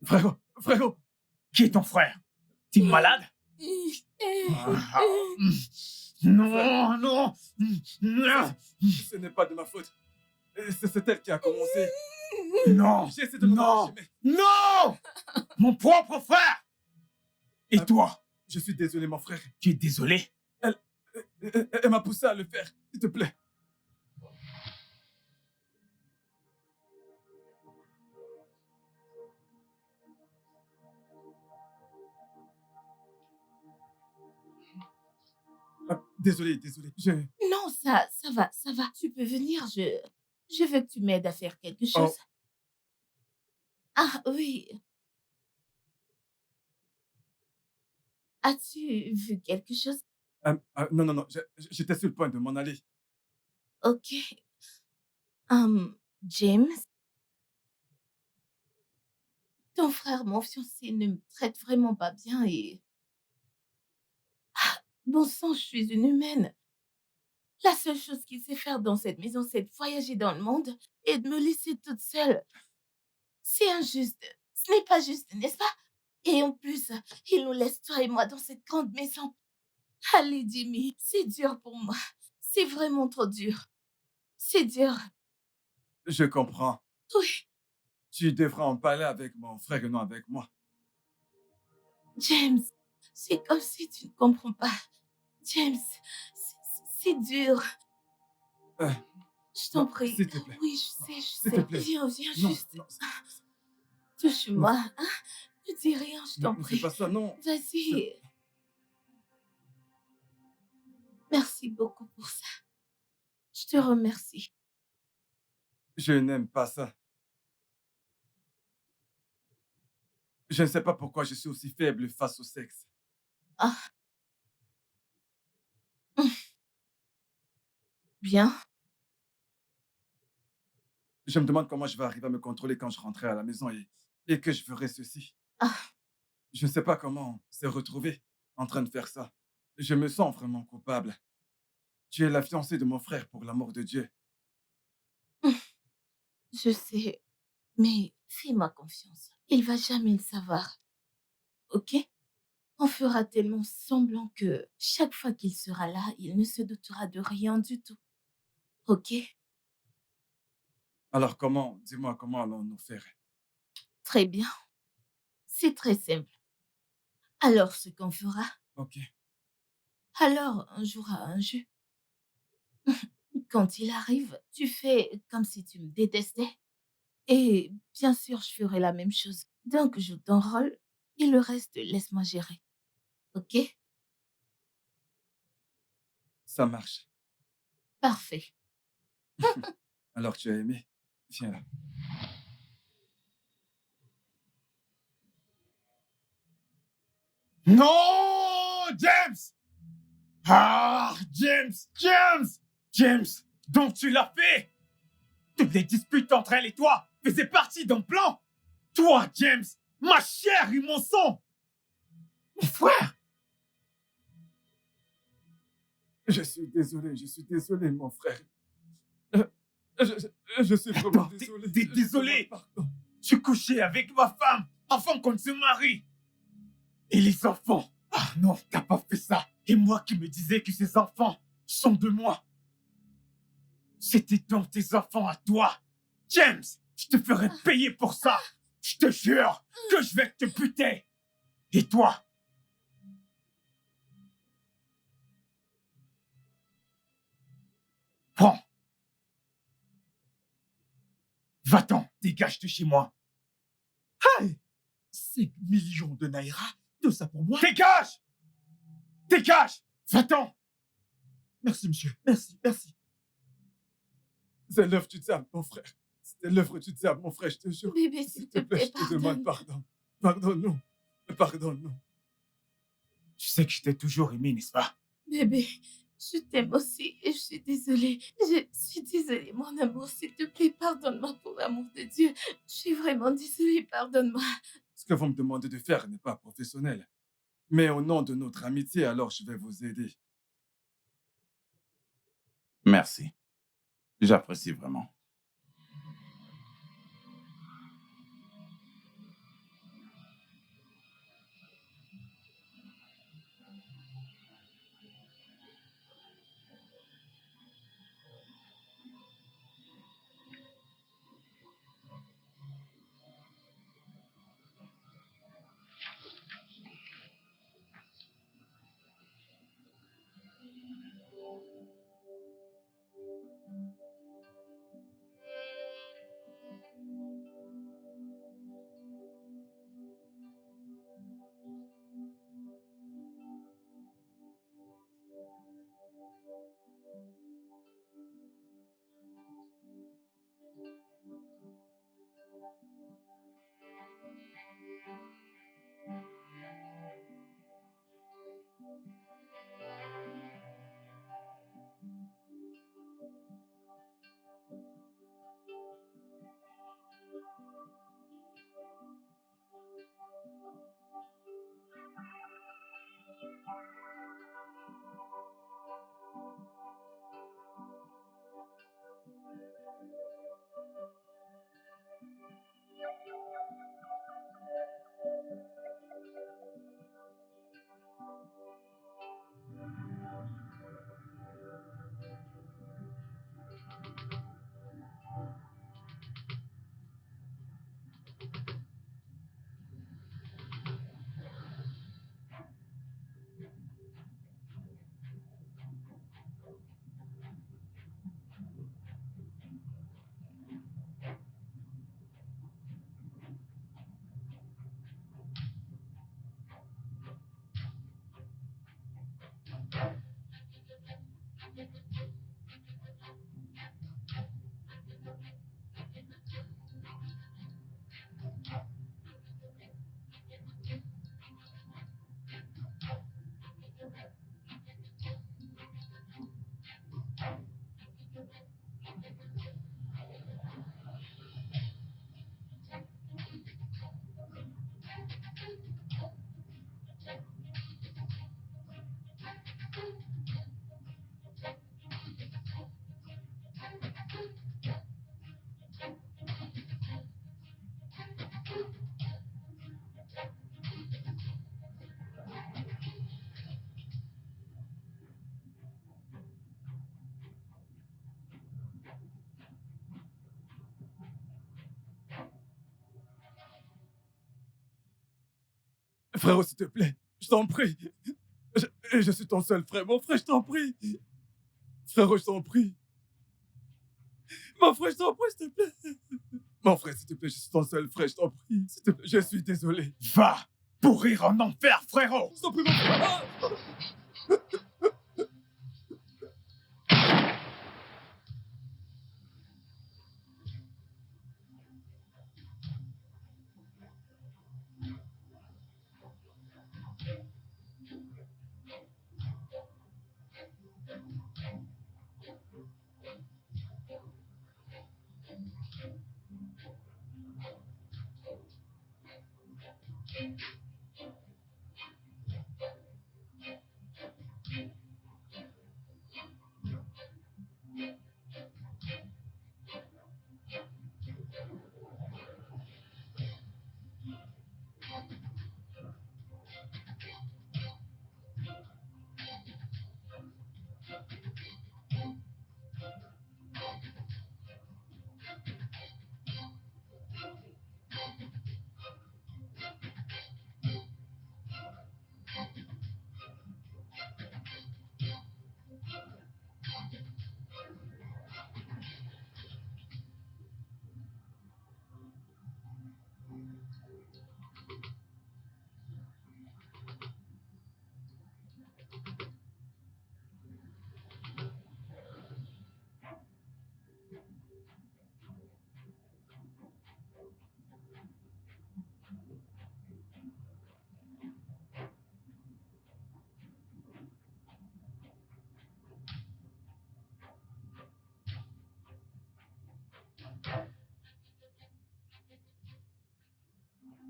Frérot, Qui est ton frère? T'es malade? Non, non. ce n'est pas de ma faute. C'est elle qui a commencé. Non. J'ai essayé de me Non. rattacher, mais Non! Mon propre frère! Et toi? je suis désolé, mon frère. Tu es désolé? Elle m'a poussé à le faire. S'il te plaît. Désolé. Non, ça va. Tu peux venir, je veux que tu m'aides à faire quelque chose. Oh. Ah oui. As-tu vu quelque chose? Non. J'étais sur le point de m'en aller. Ok. James, ton frère, mon fiancé, ne me traite vraiment pas bien et... Bon sang, je suis une humaine. La seule chose qu'il sait faire dans cette maison, c'est de voyager dans le monde et de me laisser toute seule. C'est injuste. Ce n'est pas juste, n'est-ce pas? Et en plus, il nous laisse toi et moi dans cette grande maison. Allez, Jimmy, c'est dur pour moi. C'est vraiment trop dur. C'est dur. Je comprends. Oui, Tu devras en parler avec mon frère et non avec moi. James, c'est comme si tu ne comprends pas. James, c'est dur. Euh, Je t'en non, prie. s'il te plaît. Oui, je sais, S'il te plaît. Viens Non, juste. non, Touche-moi. Hein? Ne dis rien, je t'en ne fais prie. pas ça, non. Vas-y. Merci beaucoup pour ça. Je te remercie. Je n'aime pas ça. Je ne sais pas pourquoi je suis aussi faible face au sexe. Ah. Bien. Je me demande comment je vais arriver à me contrôler quand je rentrerai à la maison et que je ferai ceci. Ah. Je ne sais pas comment se retrouver en train de faire ça. Je me sens vraiment coupable. Tu es la fiancée de mon frère, pour l'amour de Dieu. Je sais, mais fais-moi confiance. Il va jamais le savoir. Ok? On fera tellement semblant que chaque fois qu'il sera là, il ne se doutera de rien du tout. Ok? Alors comment, dis-moi, comment allons-nous faire? Très bien. C'est très simple. Alors, ce qu'on fera, Ok. alors on jouera à un jeu. Quand il arrive, tu fais comme si tu me détestais. Et bien sûr, je ferai la même chose. Donc, joue ton rôle et le reste, laisse-moi gérer. Ok? Ça marche. Parfait. Alors tu as aimé? Viens là. Non, James! Ah, James! James! James! Donc tu l'as fait! Toutes les disputes entre elle et toi faisaient partie d'un plan! Toi, James! Ma chair et mon sang! Mon frère! Je suis désolé, mon frère. Je suis vraiment Attends, désolé. t'es désolé? Pardon. Tu couchais avec ma femme avant qu'on ne se marie! Et les enfants? Ah non, t'as pas fait ça! Et moi qui me disais que ces enfants sont de moi! C'était donc tes enfants à toi! James! Je te ferai payer pour ça! Je te jure que je vais te buter! Et toi? Prends! Va-t'en, dégage de chez moi! Hey 5 millions de naira, tout ça pour moi? Dégage! Dégage! Va-t'en! Merci, monsieur. Merci, merci. C'est l'œuvre du diable, mon frère. C'était l'œuvre du diable, mon frère, je te jure. Bébé, s'il te plaît, je te demande pardonne. pardon. Pardonne-nous. Pardonne-nous. Tu sais que je t'ai toujours aimé, n'est-ce pas? Bébé, je t'aime aussi et je suis désolée. Je suis désolée, mon amour. S'il te plaît, pardonne-moi pour l'amour de Dieu. Je suis vraiment désolée, pardonne-moi. Ce que vous me demandez de faire n'est pas professionnel. Mais au nom de notre amitié, alors je vais vous aider. Merci. J'apprécie vraiment. Frérot, s'il te plaît, je t'en prie. Je suis ton seul frère. Mon frère, je t'en prie. Frérot, je t'en prie. Mon frère, je t'en prie, s'il te plaît. Mon frère, s'il te plaît, je suis ton seul frère, je t'en prie. S'il te plaît, je suis désolé. Va pourrir en enfer, frérot! Je t'en prie, mon frère. Ah!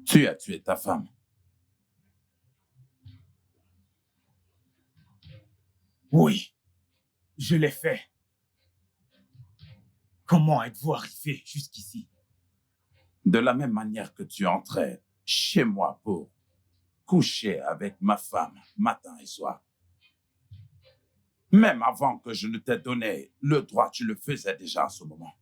Tu as tué ta femme. Oui, je l'ai fait. Comment êtes-vous arrivé jusqu'ici? De la même manière que tu entrais chez moi pour coucher avec ma femme matin et soir. Même avant que je ne t'ai donné le droit, tu le faisais déjà à ce moment.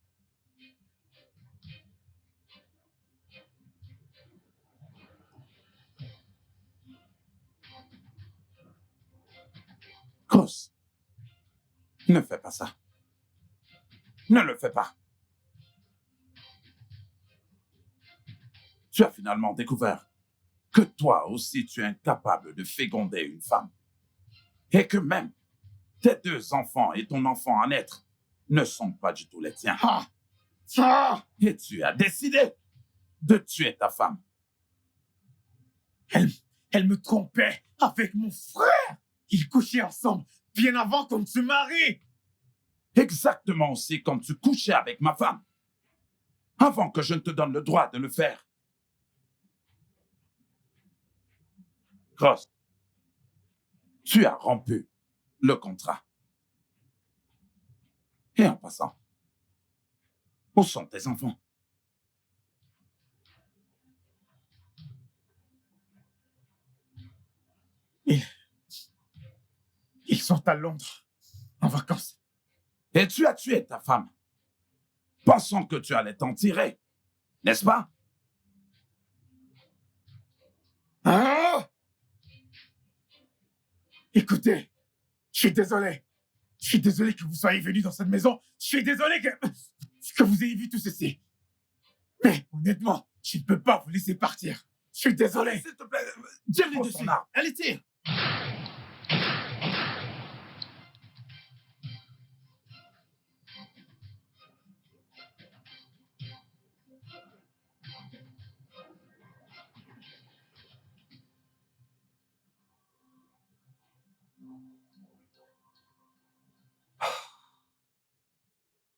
Cross, ne fais pas ça. Ne le fais pas. Tu as finalement découvert que toi aussi tu es incapable de féconder une femme. Et que même tes 2 enfants et ton enfant à naître ne sont pas du tout les tiens. Ah! Ah! Et tu as décidé de tuer ta femme. Elle me trompait avec mon frère. Ils couchaient ensemble bien avant qu'on ne se marie. Exactement aussi comme tu couchais avec ma femme. Avant que je ne te donne le droit de le faire. Cross, tu as rompu le contrat. Et en passant, où sont tes enfants? Ils sont à Londres, en vacances. Et tu as tué ta femme, pensant que tu allais t'en tirer, n'est-ce pas? Ah! Écoutez, je suis désolé. Je suis désolé que vous soyez venu dans cette maison. Je suis désolé que vous ayez vu tout ceci. Mais honnêtement, je ne peux pas vous laisser partir. Je suis désolé. S'il te plaît, Tire-les pose dessus. ton arme. Allez, tire.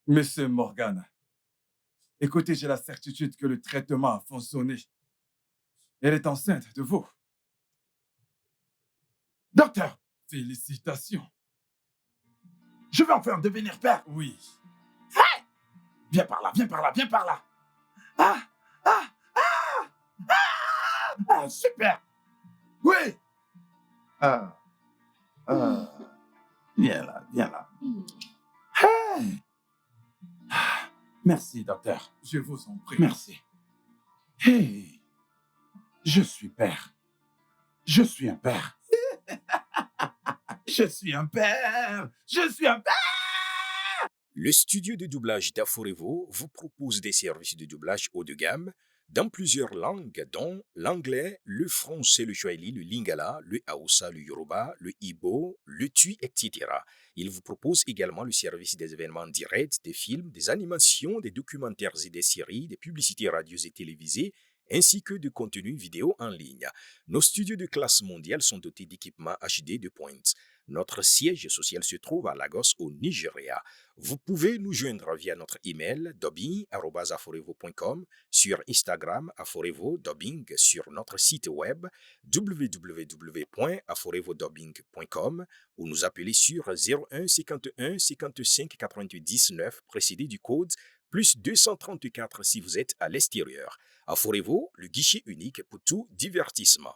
Monsieur Morgan, écoutez, j'ai la certitude que le traitement a fonctionné. Elle est enceinte de vous. Docteur, Félicitations. je vais enfin devenir père. Oui. Viens par là, viens par là, viens par là. Ah, ah, ah, ah, ah, super. Oui. Ah, ah. Viens là, viens là. Hey. Ah, merci, docteur. Je vous en prie. Merci. Hey, je suis père. Je suis un père. Je suis un père. Je suis un père. Le studio de doublage d'Aforevo vous propose des services de doublage haut de gamme dans plusieurs langues, dont l'anglais, le français, le swahili, le lingala, le hausa, le yoruba, le ibo, le tui, etc. Il vous propose également le service des événements directs, des films, des animations, des documentaires et des séries, des publicités radios et télévisées, ainsi que de contenus vidéo en ligne. Nos studios de classe mondiale sont dotés d'équipements HD de pointe. Notre siège social se trouve à Lagos, au Nigeria. Vous pouvez nous joindre via notre email dubbing@aforevo.com, sur Instagram Aforevo Dubbing, sur notre site web www.aforevodubbing.com ou nous appeler sur 01 51 55 88 19 précédé du code plus 234 si vous êtes à l'extérieur. Aforevo, le guichet unique pour tout divertissement.